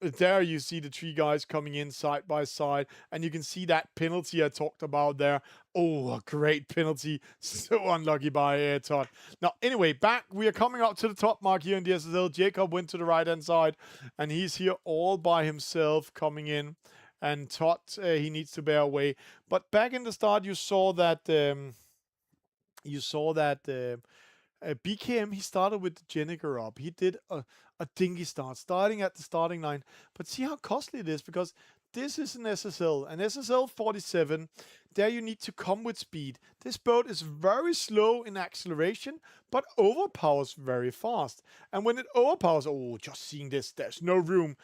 there you see the 3 guys coming in side by side. And you can see that penalty I talked about there. Oh, a great penalty. So unlucky by Todd. Now, anyway, back. We are coming up to the top mark here in the SSL. Jacob went to the right-hand side. And he's here all by himself coming in. And Todd, he needs to bear away. But back in the start, you saw that... BKM, he started with the Jenniger up. He did a dinghy start, starting at the starting line. But see how costly it is, because this is an SSL. An SSL 47, there you need to come with speed. This boat is very slow in acceleration, but overpowers very fast. And when it overpowers, oh, just seeing this, there's no room.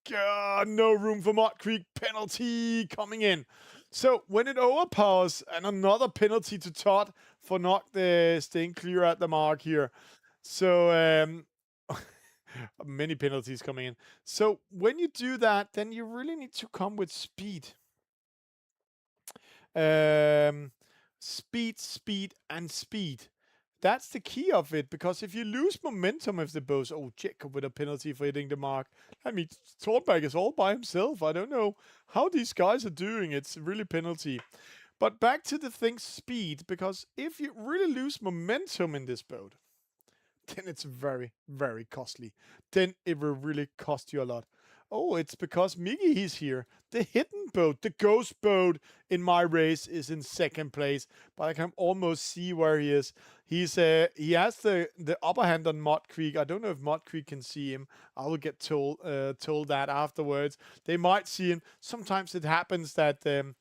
God, no room for Mud Creek. Penalty coming in. So when it overpowers, and another penalty to Todd for not staying clear at the mark here. So many penalties coming in. So when you do that, then you really need to come with speed. Speed, and speed. That's the key of it, because if you lose momentum of the boat, oh, Jacob with a penalty for hitting the mark. I mean, Thornback is all by himself. I don't know how these guys are doing. It's really penalty. But back to the thing, speed, because if you really lose momentum in this boat, then it's very, very costly. Then it will really cost you a lot. Oh, it's because Miggy, he's here. The hidden boat, the ghost boat in my race is in second place, but I can almost see where he is. He has the upper hand on Mud Creek. I don't know if Mud Creek can see him. I will get told that afterwards. They might see him. Sometimes it happens that then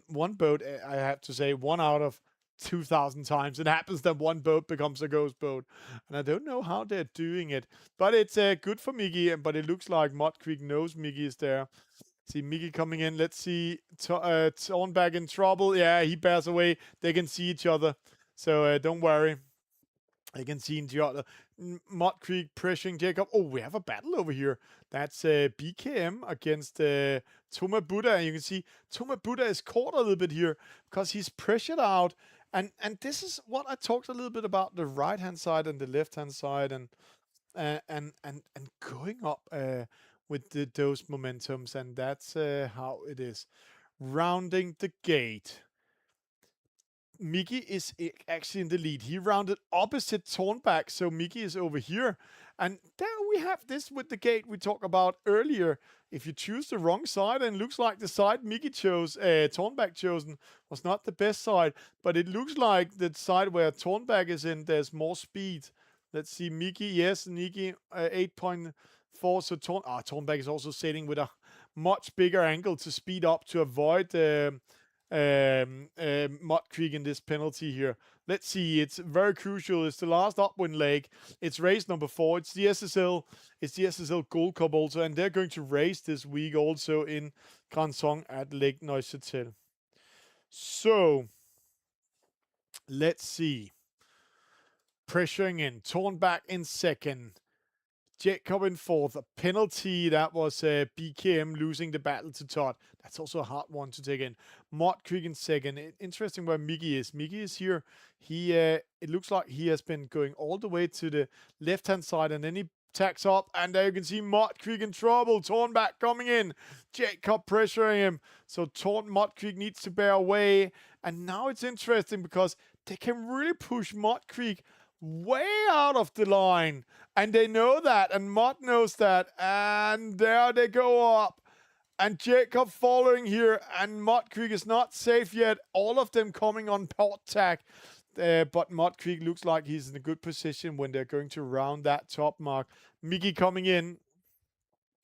one boat, I have to say, 1 out of 2,000 times it happens that one boat becomes a ghost boat, and I don't know how they're doing it, but it's good for Miggy. But it looks like Mud Creek knows Miggy is there. See Miggy coming in. Let's see Thornback in trouble. Yeah, he bears away. They can see each other, so don't worry. They can see each other. Mud Creek pressuring Jacob. Oh, we have a battle over here. That's BKM against Toma Buddha. And you can see Toma Buddha is caught a little bit here because he's pressured out. And this is what I talked a little bit about, the right-hand side and the left-hand side, and going up with those momentums. And that's how it is. Rounding the gate. Miggy is actually in the lead. He rounded opposite Thornback, so Miggy is over here. And there we have this with the gate we talked about earlier. If you choose the wrong side, and it looks like the side Miggy chose, Thornback chosen, was not the best side. But it looks like the side where Thornback is in, there's more speed. Let's see, Miggy, yes, Miggy, 8.4. So Thornback is also sailing with a much bigger angle to speed up to avoid Mud Creek in this penalty here. Let's see, it's very crucial. It's the last upwind leg. It's race number 4. It's the SSL. It's the SSL Gold Cup also, and they're going to race this week also in Grand Song at Lake Neuchâtel. So let's see. Pressuring in. Thornback in second. Jacob in fourth. A penalty. That was BKM losing the battle to Todd. That's also a hard one to take in. Mud Creek in second. Interesting where Miggy is. Miggy is here. He it looks like he has been going all the way to the left-hand side, and then he tacks up, and there you can see Mud Creek in trouble. Thornback coming in. Jacob pressuring him. So Mud Creek needs to bear away. And now it's interesting because they can really push Mud Creek way out of the line, and they know that, and Mud knows that, and there they go up, and Jacob following here, and Mud Creek is not safe yet. All of them coming on port tack, but Mud Creek looks like he's in a good position when they're going to round that top mark. Miggy coming in,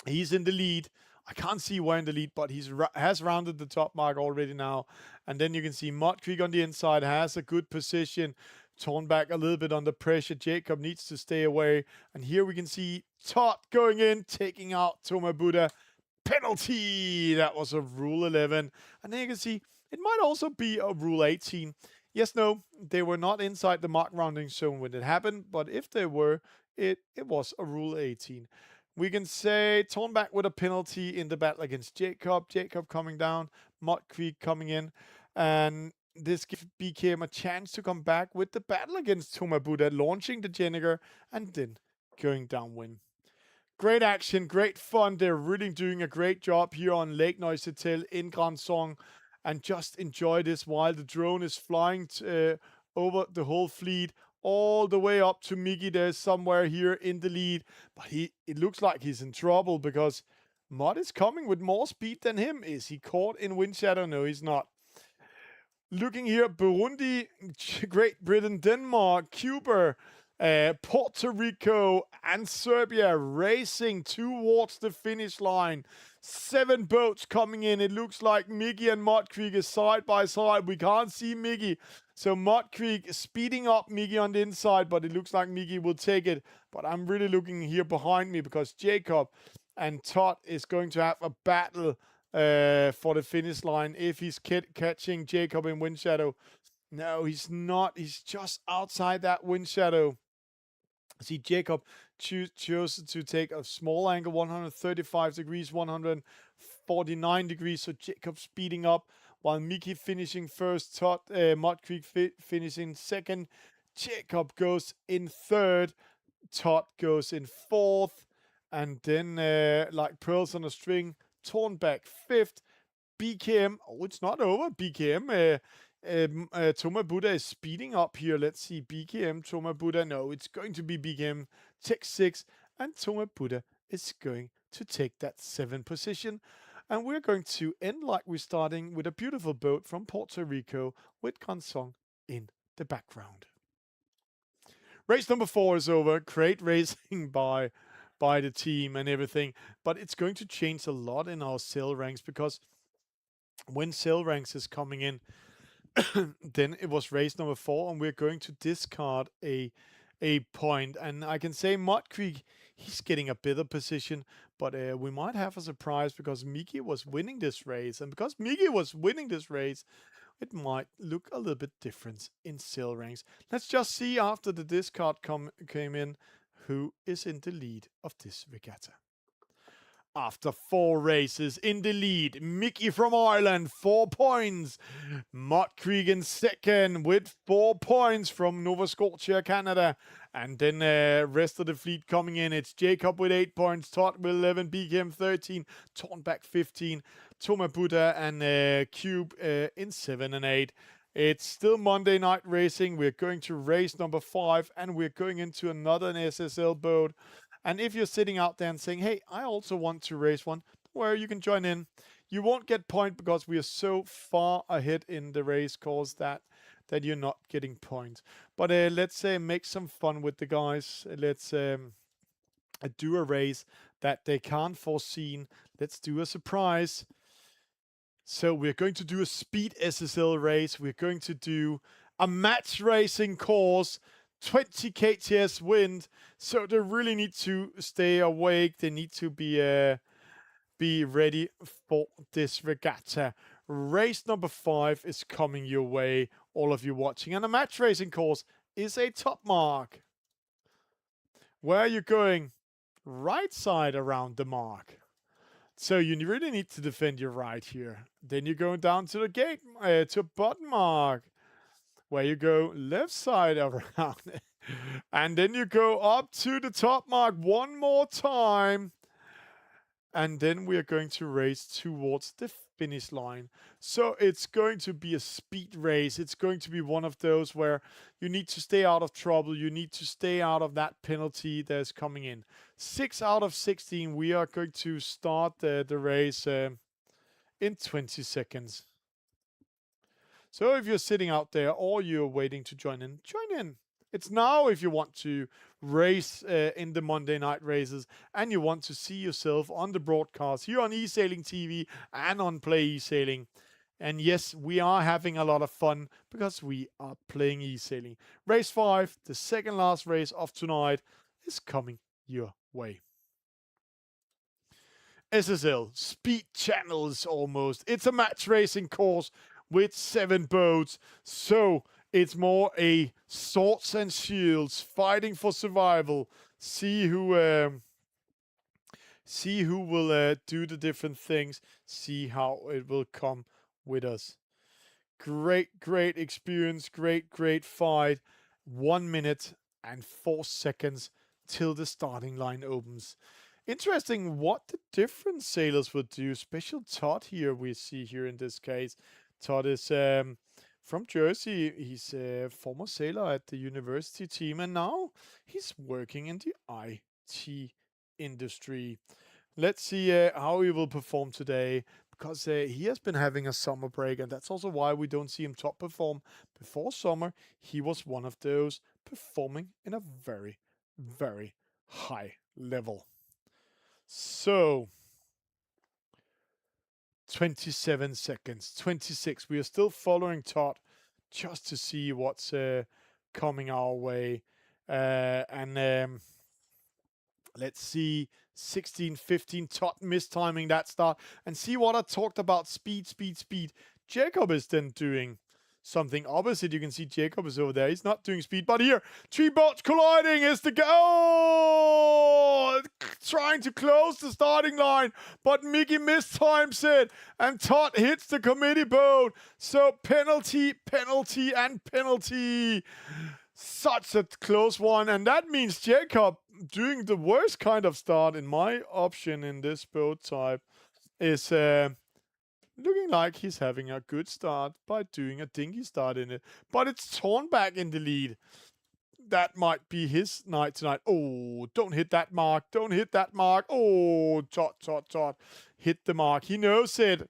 he's in the lead. I can't see where in the lead, but he has rounded the top mark already now. And then you can see Mud Creek on the inside has a good position. Thornback a little bit under pressure. Jacob needs to stay away. And here we can see Todd going in, taking out Toma Buddha. Penalty! That was a Rule 11. And then you can see it might also be a Rule 18. Yes, no, they were not inside the mark rounding zone when it happened. But if they were, it was a Rule 18. We can say Thornback with a penalty in the battle against Jacob. Jacob coming down. Mud Creek coming in. And this became a chance to come back with the battle against Toma Buddha, launching the Jenniger and then going downwind. Great action, great fun. They're really doing a great job here on Lake Neuchâtel in Grand Song. And just enjoy this while the drone is flying over the whole fleet, all the way up to Miggy. There's somewhere here in the lead. But it looks like he's in trouble because Mud is coming with more speed than him. Is he caught in wind shadow? No, he's not. Looking here, Burundi, Great Britain, Denmark, Cuba, Puerto Rico, and Serbia racing towards the finish line. 7 boats coming in. It looks like Mickey and Mud Creek is side by side. We can't see Mickey. So Mud Creek is speeding up Mickey on the inside, but it looks like Mickey will take it. But I'm really looking here behind me because Jacob and Todd is going to have a battle for the finish line if he's catching Jacob in wind shadow. No, he's not. He's just outside that wind shadow. See, Jacob chose to take a small angle, 135 degrees, 149 degrees. So Jacob speeding up while Mickey finishing first, Todd Mud Creek finishing second. Jacob goes in third, Todd goes in fourth, and then like pearls on a string, Tornback fifth. BKM, oh, it's not over. BKM, Toma Buddha is speeding up here. Let's see, BKM, Toma Buddha. No, it's going to be BKM, take 6, and Toma Buddha is going to take that 7th position. And we're going to end like we're starting with a beautiful boat from Puerto Rico with Gansong in the background. Race number 4 is over. Great racing by the team and everything, but it's going to change a lot in our sail ranks because when sail ranks is coming in, then it was race number 4, and we're going to discard a point. And I can say Mud Creek, he's getting a better position, but we might have a surprise because Mickey was winning this race, and because Mickey was winning this race, it might look a little bit different in sail ranks. Let's just see after the discard came in who is in the lead of this regatta. After 4 races in the lead, Mickey from Ireland, 4 points. Mud Creek in second with 4 points from Nova Scotia, Canada. And then rest of the fleet coming in. It's Jacob with 8 points, Todd with 11, BKM 13, Tornback 15, Toma Buddha and Cube in 7 and 8. It's still Monday night racing. We're going to race number 5, and we're going into another SSL boat. And if you're sitting out there and saying, hey, I also want to race one, where you can join in. You won't get point because we are so far ahead in the race course that you're not getting points. But let's make some fun with the guys. Let's do a race that they can't foresee. Let's do a surprise. So we're going to do a speed SSL race. We're going to do a match racing course, 20 kts wind. So they really need to stay awake. They need to be ready for this regatta. Race number 5 is coming your way, all of you watching. And a match racing course is a top mark. Where are you going? Right side around the mark. So you really need to defend your right here. Then you're going down to the gate, to bottom mark, where you go left side around. And then you go up to the top mark one more time. And then we are going to race towards the finish line. So it's going to be a speed race. It's going to be one of those where you need to stay out of trouble. You need to stay out of that penalty that's coming in. 6 out of 16. We are going to start the race in 20 seconds. So if you're sitting out there or you're waiting to join in, join in. It's now if you want to race in the Monday night races and you want to see yourself on the broadcast here on eSailing TV and on PlayeSailing. And yes, we are having a lot of fun because we are playing eSailing. Race 5, the second last race of tonight, is coming your way. SSL, speed channels almost. It's a match racing course with 7 boats. So it's more a swords and shields, fighting for survival. See who will do the different things. See how it will come with us. Great experience. Great fight. 1 minute and 4 seconds till the starting line opens. Interesting what the different sailors would do. Special Todd here we see here in this case. Todd is from Jersey. He's a former sailor at the university team, and now he's working in the IT industry. Let's see how he will perform today, because he has been having a summer break, and that's also why we don't see him top perform. Before summer, he was one of those performing in a very high level. So 27 seconds, 26. We are still following Todd just to see what's coming our way. Let's see, 16, 15, Todd mistiming that start. And see what I talked about, speed. Jacob is then doing something opposite. You can see Jacob is over there. He's not doing speed, but here, three boats colliding is the trying to close the starting line, but Mickey mistimes it, and Todd hits the committee boat. So penalty. Such a close one, and that means Jacob doing the worst kind of start in my option in this boat type is looking like he's having a good start by doing a dinghy start in it. But it's Tornback in the lead. That might be his night tonight. Oh, don't hit that mark. Oh, Todd. Hit the mark. He knows it.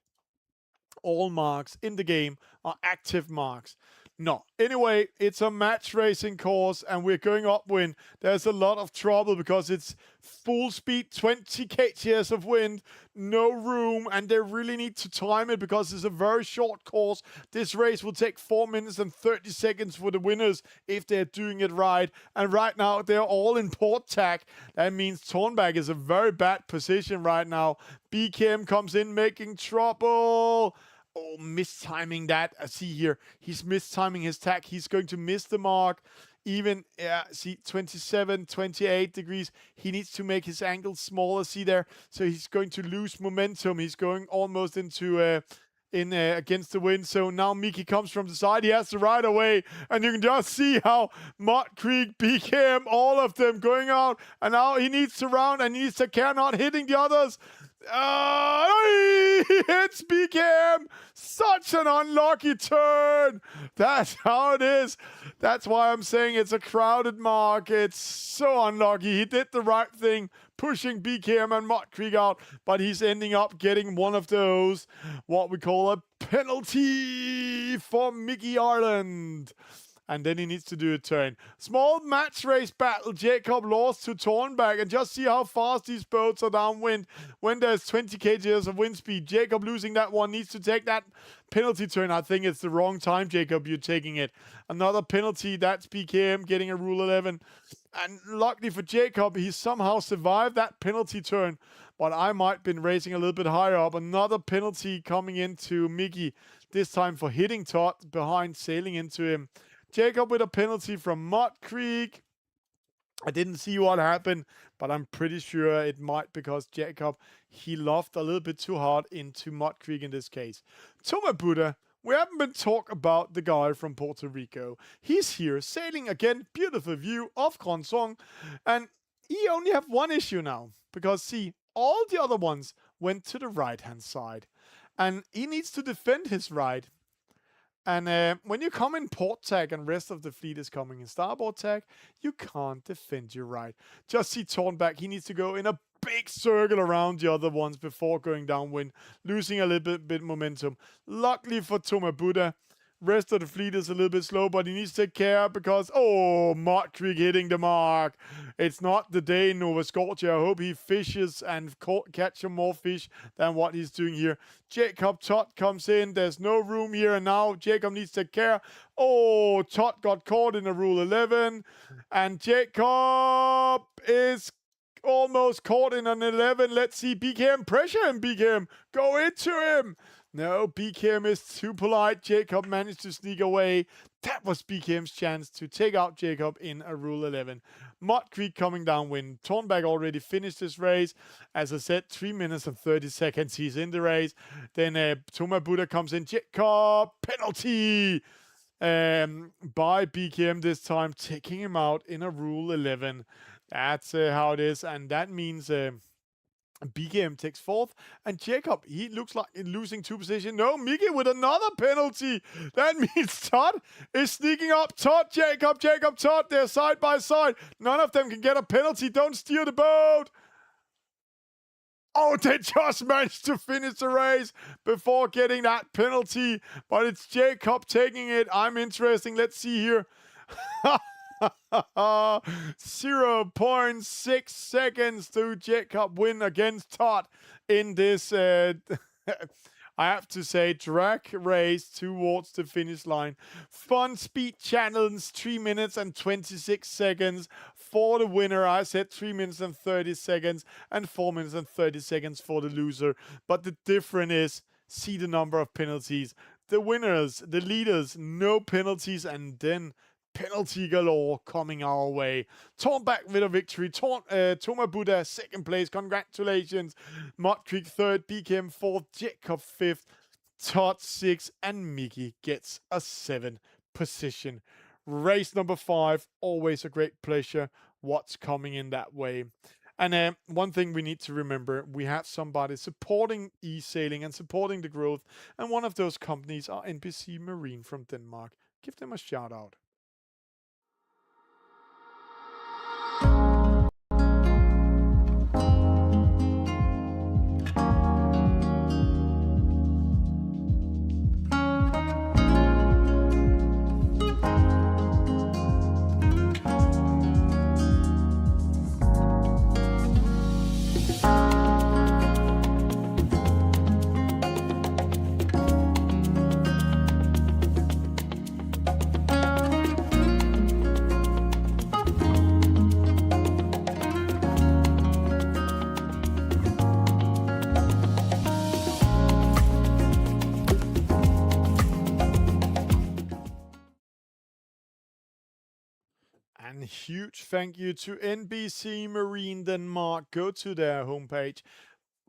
All marks in the game are active marks. No. Anyway, it's a match racing course and we're going upwind. There's a lot of trouble because it's full speed, 20 kgs of wind, no room, and they really need to time it because it's a very short course. This race will take 4 minutes and 30 seconds for the winners if they're doing it right. And right now, they're all in port tack. That means Tornback is a very bad position right now. BKM comes in making trouble. Oh, mistiming that. See here, he's mistiming his tack. He's going to miss the mark. Even, see, 27, 28 degrees. He needs to make his angle smaller, see there. So he's going to lose momentum. He's going almost into, against the wind. So now Mickey comes from the side. He has to ride away. And you can just see how Mud Creek, BKM, all of them going out. And now he needs to round and he needs to care not hitting the others. He hits BKM. Such an unlucky turn. That's how it is. That's why I'm saying it's a crowded mark. It's so unlucky. He did the right thing, pushing BKM and Mud Creek out, but he's ending up getting one of those, what we call a penalty for Mickey Ireland. And then he needs to do a turn. Small match race battle. Jacob lost to Tornback. And just see how fast these boats are downwind when there's 20 kgs of wind speed. Jacob losing that one needs to take that penalty turn. I think it's the wrong time, Jacob. You're taking it. Another penalty. That's BKM getting a Rule 11. And luckily for Jacob, he somehow survived that penalty turn. But I might have been racing a little bit higher up. Another penalty coming into Mickey. This time for hitting Todd behind, sailing into him. Jacob with a penalty from Mud Creek. I didn't see what happened, but I'm pretty sure it might because Jacob, he loved a little bit too hard into Mud Creek in this case. Toma Buddha, we haven't been talking about the guy from Puerto Rico. He's here sailing again, beautiful view of Cronsong, and he only have one issue now because see, all the other ones went to the right-hand side, and he needs to defend his right. And when you come in port tack and rest of the fleet is coming in starboard tack, you can't defend your right. Just see Tornback. He needs to go in a big circle around the other ones before going downwind, losing a little bit momentum. Luckily for Toma Buddha, rest of the fleet is a little bit slow, but he needs to take care because, oh, Mud Creek hitting the mark. It's not the day in Nova Scotia. I hope he fishes and catch more fish than what he's doing here. Jacob Todd comes in. There's no room here, and now Jacob needs to take care. Oh, Todd got caught in a Rule 11, and Jacob is almost caught in an 11. Let's see, BKM, pressure him, BKM. Go into him. No, BKM is too polite. Jacob managed to sneak away. That was BKM's chance to take out Jacob in a Rule 11. Mud Creek coming downwind. Tornback already finished this race. As I said, 3 minutes and 30 seconds. He's in the race. Then Toma Buddha comes in. Jacob, penalty by BKM this time, taking him out in a Rule 11. That's how it is. And that means BKM takes fourth, and Jacob, he looks like losing 2 positions. No, Mickey with another penalty. That means Todd is sneaking up. Todd, Jacob, Todd, they're side by side. None of them can get a penalty. Don't steer the boat. Oh, they just managed to finish the race before getting that penalty, but it's Jacob taking it. I'm interesting. Let's see here. 0.6 seconds to Jacob win against Todd in this I have to say, drag race towards the finish line. Fun speed challenge, 3 minutes and 26 seconds for the winner. I said 3 minutes and 30 seconds and 4 minutes and 30 seconds for the loser. But the difference is, see the number of penalties. The winners, the leaders, no penalties, and then penalty galore coming our way. Torn back with a victory. Toma Buddha, second place. Congratulations. Mud Creek, third. BKM, fourth. Jacob, fifth. Todd, sixth. And Mickey gets a 7th position. Race number 5, always a great pleasure. What's coming in that way? And one thing we need to remember, we have somebody supporting eSailing and supporting the growth. And one of those companies are NBC Marine from Denmark. Give them a shout out. And huge thank you to NBC Marine Denmark. Go to their homepage,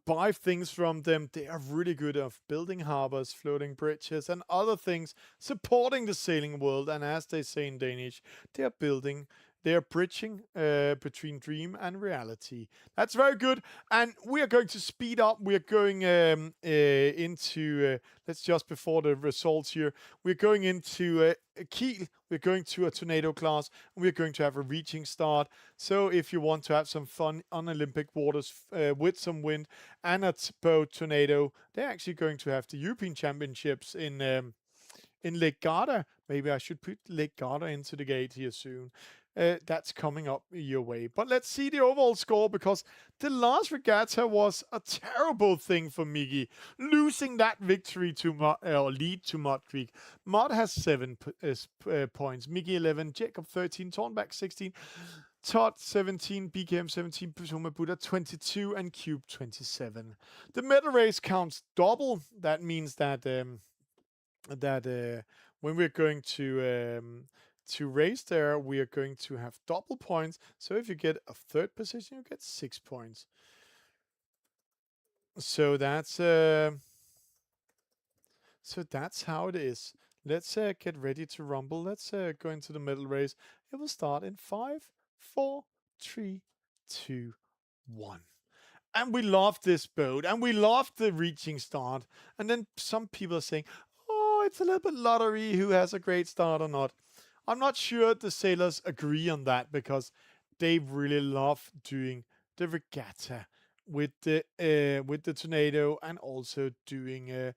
buy things from them. They are really good at building harbors, floating bridges, and other things, supporting the sailing world. And as they say in Danish, they are bridging between dream and reality. That's very good. And we are going to speed up. We are going into, let's just before the results here, we're going into Kiel. We're going to a tornado class, and we're going to have a reaching start. So if you want to have some fun on Olympic waters with some wind and a boat tornado, they're actually going to have the European Championships in Lake Garda. Maybe I should put Lake Garda into the gate here soon. That's coming up your way. But let's see the overall score, because the last regatta was a terrible thing for Mickey, losing that victory to lead to Mud Creek. Mud has 7 points, Mickey 11, Jacob 13, Tornback 16, Todd 17, BKM 17, Toma Buddha 22, and Cube 27. The medal race counts double. That means that when we're going to race there, we are going to have double points. So if you get a 3rd position, you get 6 points. So that's how it is. Let's get ready to rumble. Let's go into the medal race. It will start in 5, 4, 3, 2, 1. And we love this boat, and we love the reaching start. And then some people are saying, oh, it's a little bit lottery who has a great start or not. I'm not sure the sailors agree on that, because they really love doing the regatta with the tornado, and also doing it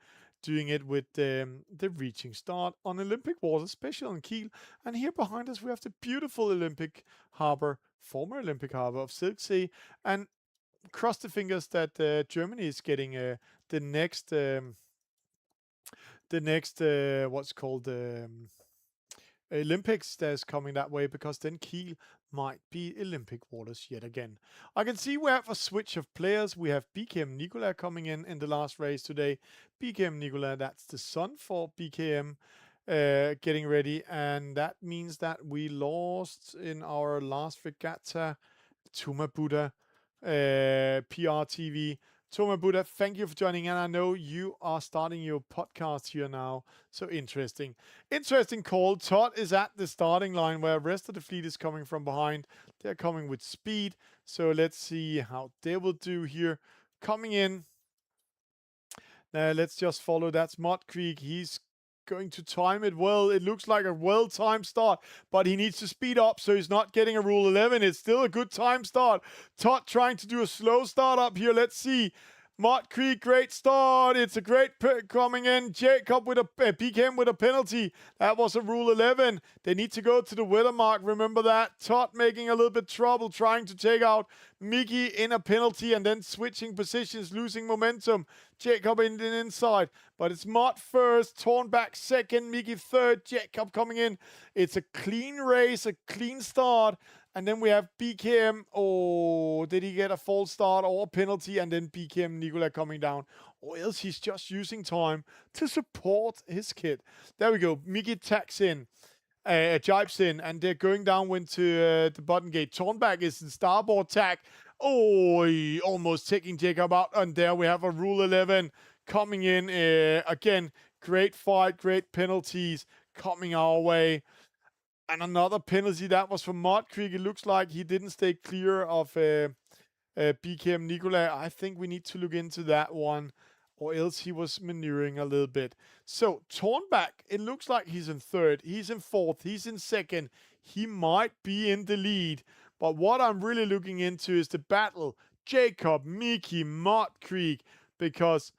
with the reaching start on Olympic waters, especially on Kiel. And here behind us we have the beautiful Olympic harbor, former Olympic harbor of Silksea. And cross the fingers that Germany is getting the next what's called Olympics that's coming that way, because then Kiel might be Olympic waters yet again. I can see we have a switch of players. We have BKM Nicola coming in the last race today. BKM Nicola, that's the son for BKM, getting ready, and that means that we lost in our last regatta Toma Buddha, PRTV. Toma Buddha, thank you for joining, and I know you are starting your podcast here now. So interesting. Interesting call. Todd is at the starting line, where the rest of the fleet is coming from behind. They're coming with speed. So let's see how they will do here. Coming in. Let's just follow. That's Mud Creek. He's going to time it well. It looks like a well-timed start, but he needs to speed up, so he's not getting a Rule 11. It's still a good time start. Todd trying to do a slow start up here. Let's see. Mott Creek, great start. It's a great pick coming in. Jacob with a PKM with a penalty. That was a Rule 11. They need to go to the weather mark. Remember that. Todd making a little bit trouble trying to take out Mickey in a penalty and then switching positions, losing momentum. Jacob in the inside. But it's Mott first, Tornback second, Mickey third, Jacob coming in. It's a clean race, a clean start. And then we have BKM. Oh, did he get a false start or a penalty? And then BKM Nicola coming down. Or else he's just using time to support his kid. There we go. Mickey tacks in. Jibes in. And they're going downwind to the bottom gate. Tornback is in starboard tack. Oh, he almost taking Jacob out. And there we have a Rule 11 coming in. Again, great fight, great penalties coming our way. And another penalty that was from Mott Creek. It looks like he didn't stay clear of BKM Nicola. I think we need to look into that one, or else he was maneuvering a little bit. So Tornback, it looks like he's in third. He's in fourth. He's in second. He might be in the lead. But what I'm really looking into is the battle. Jacob, Mickey, Mott Creek. Because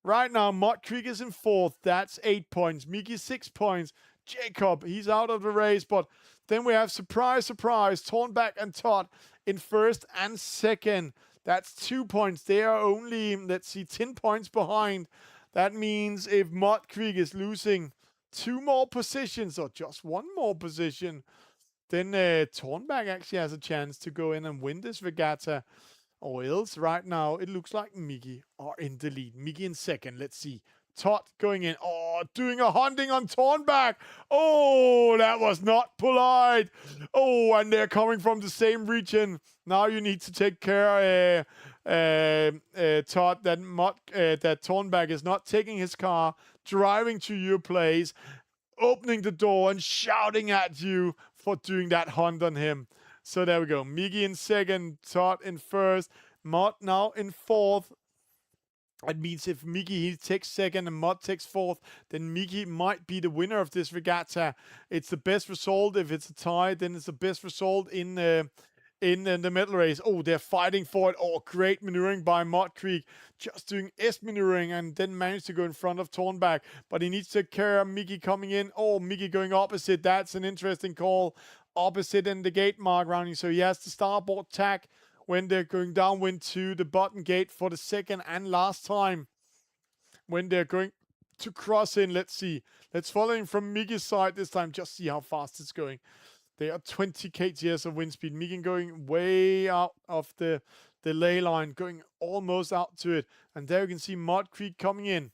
right now, Mott Creek is in fourth. That's 8 points. Mickey, 6 points. Jacob, he's out of the race, but then we have surprise, Tornback and Todd in first and second. That's 2 points. They are only, 10 points behind. That means if Mott Creek is losing 2 more positions or just 1 more position, then Tornback actually has a chance to go in and win this regatta. Or else, right now, it looks like Mickey are in the lead. Mickey in second. Let's see. Todd going in. Oh, doing a hunting on Tornback. Oh, that was not polite. Oh, and they're coming from the same region. Now you need to take care, Todd, that Tornback is not taking his car, driving to your place, opening the door and shouting at you for doing that hunt on him. So there we go. Mickey in second, Todd in first, Mott now in fourth. That means if Mickey he takes second and Mott takes fourth, then Mickey might be the winner of this regatta. It's the best result. If it's a tie, then it's the best result in the medal race. Oh, they're fighting for it. Oh, great maneuvering by Mott Creek. Just doing S-maneuvering and then managed to go in front of Tornback. But he needs to take care of Mickey coming in. Oh, Mickey going opposite. That's an interesting call. Opposite in the gate mark rounding. So he has the starboard tack when they're going downwind to the bottom gate for the second and last time. When they're going to cross in, let's see. Let's follow him from Mickey's side this time. Just see how fast it's going. They are 20 kts of wind speed. Mickey going way out of the ley line, going almost out to it. And there you can see Mott Creek coming in.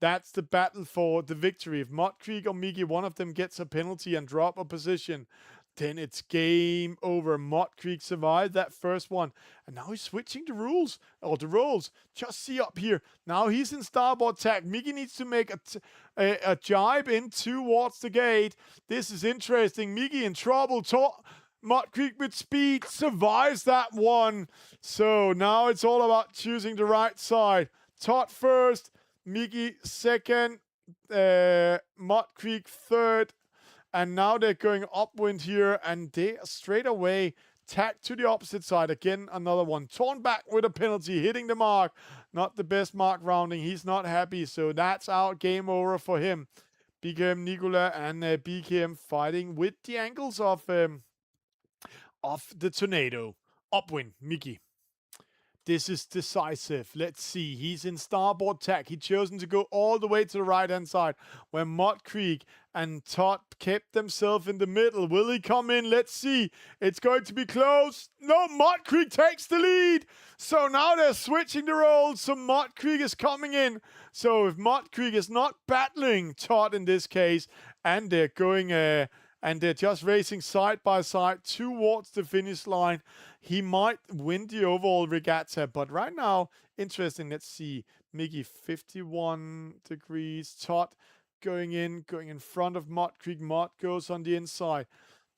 That's the battle for the victory. If Mott Creek or Mickey, one of them gets a penalty and drop a position, then it's game over. Mott Creek survived that first one. And now he's switching the rules, or the roles. Just see up here. Now he's in starboard tack. Mickey needs to make a jibe in towards the gate. This is interesting. Mickey in trouble. Mott Creek with speed survives that one. So now it's all about choosing the right side. Todd first. Mickey second. Mott Creek third. And now they're going upwind here, and they straight away tack to the opposite side. Again, another one. Tornback with a penalty, hitting the mark. Not the best mark rounding. He's not happy, so that's out. Game over for him. BKM Nicola and BKM fighting with the ankles of the tornado. Upwind, Mickey. This is decisive. Let's see. He's in starboard tack. He's chosen to go all the way to the right-hand side where Mott Creek and Todd kept themselves in the middle. Will he come in? Let's see. It's going to be close. No, Mott Creek takes the lead. So now they're switching the roles. So Mott Creek is coming in. So if Mott Creek is not battling Todd in this case, and they're going... and they're just racing side by side towards the finish line, he might win the overall regatta. But right now, interesting. Let's see. Mickey, 51 degrees. Todd going in front of Mott Creek. Mott goes on the inside.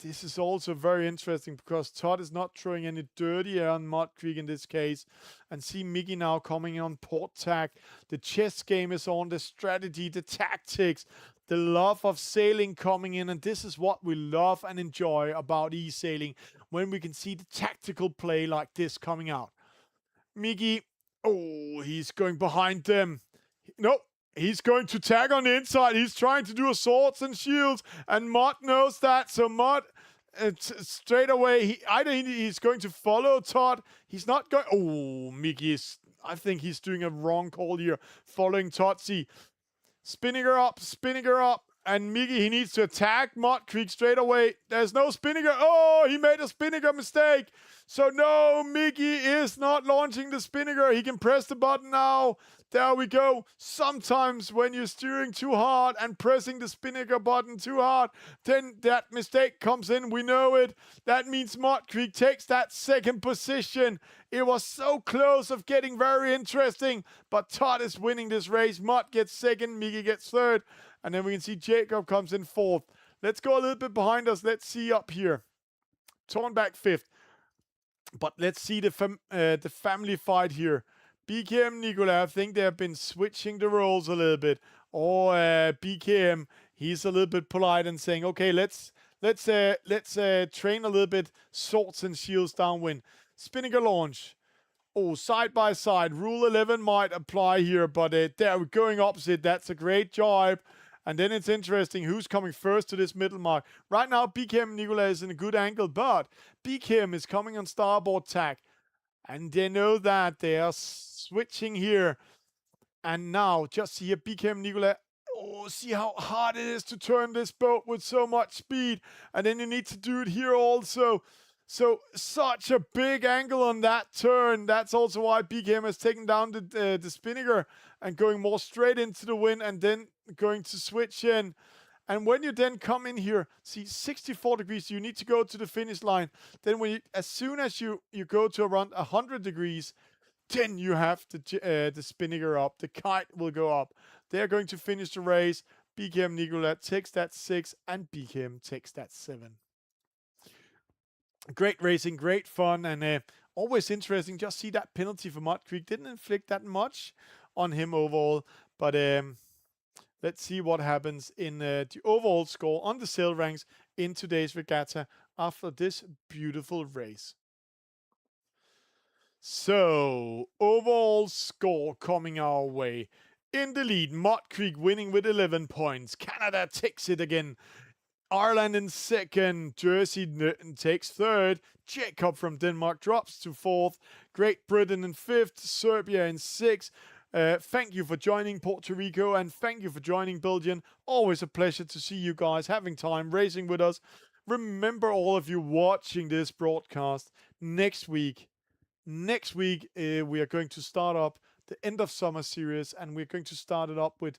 This is also very interesting because Todd is not throwing any dirty air on Mott Creek in this case. And see Mickey now coming on port tack. The chess game is on, the strategy, the tactics, the love of sailing coming in. And this is what we love and enjoy about eSailing, when we can see the tactical play like this coming out. Mickey, Oh, he's going behind them. Nope. He's going to tag on the inside. He's trying to do a swords and shields, and Mud knows that. So Mud, straight away, he's going to follow Todd. He's not going. Oh, Mickey is. I think he's doing a wrong call here, following Totsi. Spinning her up, and Mickey, he needs to attack Mud Creek straight away. There's no Spinninger. Oh, he made a Spinninger mistake. So no, Mickey is not launching the Spinninger. He can press the button now. There we go. Sometimes when you're steering too hard and pressing the Spinninger button too hard, then that mistake comes in. We know it. That means Mud Creek takes that second position. It was so close of getting very interesting, but Todd is winning this race. Mud gets second, Mickey gets third, and then we can see Jacob comes in fourth. Let's go a little bit behind us. Let's see up here. Tornback fifth. But let's see the family fight here. BKM, Nicola, I think they have been switching the roles a little bit. Or BKM, he's a little bit polite and saying, okay, let's train a little bit swords and shields downwind. Spinninger launch. Oh, side by side. Rule 11 might apply here, but they're going opposite. That's a great job. And then it's interesting who's coming first to this middle mark. Right now, BKM Nicola is in a good angle, but BKM is coming on starboard tack. And they know that they are switching here. And now, just see here, BKM Nicola. Oh, see how hard it is to turn this boat with so much speed. And then you need to do it here also. So, such a big angle on that turn. That's also why BKM has taken down the Spinninger and going more straight into the wind and then going to switch in. And when you then come in here, see 64 degrees, you need to go to the finish line. Then as soon as you go to around 100 degrees, then you have the Spinninger up. The kite will go up. They're going to finish the race. BKM Nicola takes that 6 and BKM takes that 7. Great racing, great fun, and always interesting. Just see that penalty for Mud Creek. Didn't inflict that much on him overall, but let's see what happens in the overall score on the sail ranks in today's regatta after this beautiful race. So, overall score coming our way. In the lead, Mud Creek winning with 11 points. Canada takes it again. Ireland in second, Jersey takes third, Jacob from Denmark drops to fourth, Great Britain in fifth, Serbia in sixth. Thank you for joining Puerto Rico and thank you for joining Belgium. Always a pleasure to see you guys having time racing with us. Remember, all of you watching this broadcast, next week we are going to start up the end of summer series, and we're going to start it up with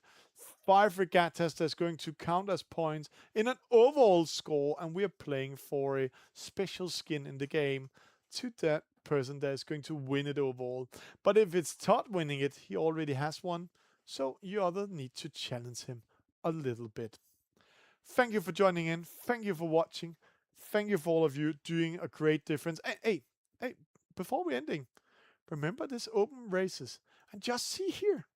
5 regattas that's going to count as points in an overall score, and we are playing for a special skin in the game to that person that is going to win it overall. But if it's Todd winning it, he already has one, so you other need to challenge him a little bit. Thank you for joining in. Thank you for watching. Thank you for all of you doing a great difference. Hey, before we're ending, remember this open races. And just see here.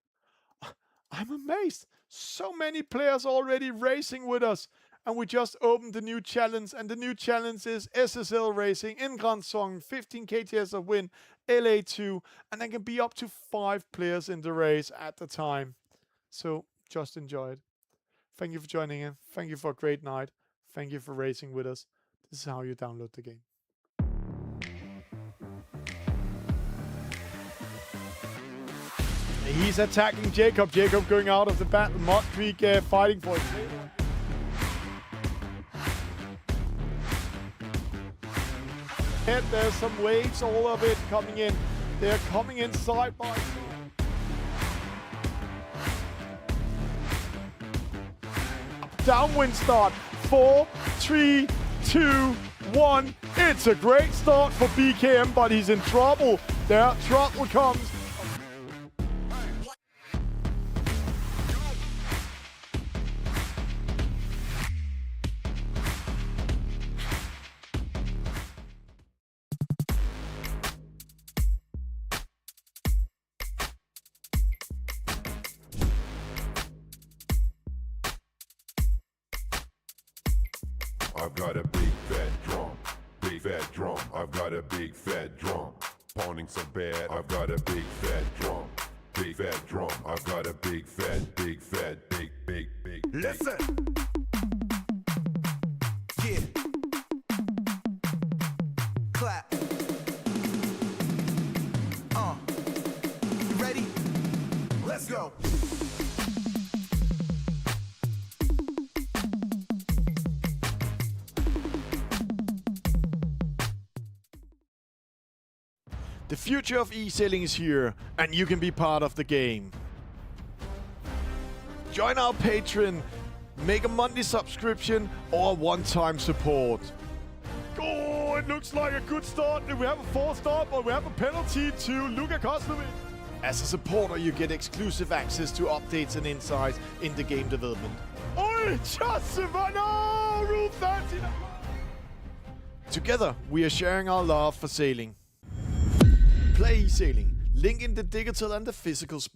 I'm amazed. So many players already racing with us. And we just opened the new challenge. And the new challenge is SSL racing in Grand Song, 15 KTS of win, LA2. And there can be up to 5 players in the race at the time. So just enjoy it. Thank you for joining in. Thank you for a great night. Thank you for racing with us. This is how you download the game. He's attacking Jacob. Jacob going out of the battle. Mud Creek fighting for it. And there's some waves, all of it coming in. They're coming in side by side. Downwind start. 4, 3, 2, 1. It's a great start for BKM, but he's in trouble. There, trouble comes. I've got a big fat drum, I've got a big fat drum. pounding so bad, I've got a big fat drum. Big fat drum, I've got a big fat, big. Listen! Yeah. Clap. You ready? Let's go. The future of eSailing is here, and you can be part of the game. Join our Patreon, make a monthly subscription or a one-time support. Oh, it looks like a good start. We have a 4-star, but we have a penalty to Luka Kostovic. As a supporter, you get exclusive access to updates and insights in the game development. Oi, Joseph, no, Rule 13. Together, we are sharing our love for sailing. PlayeSailing, link in the digital and the physical sport.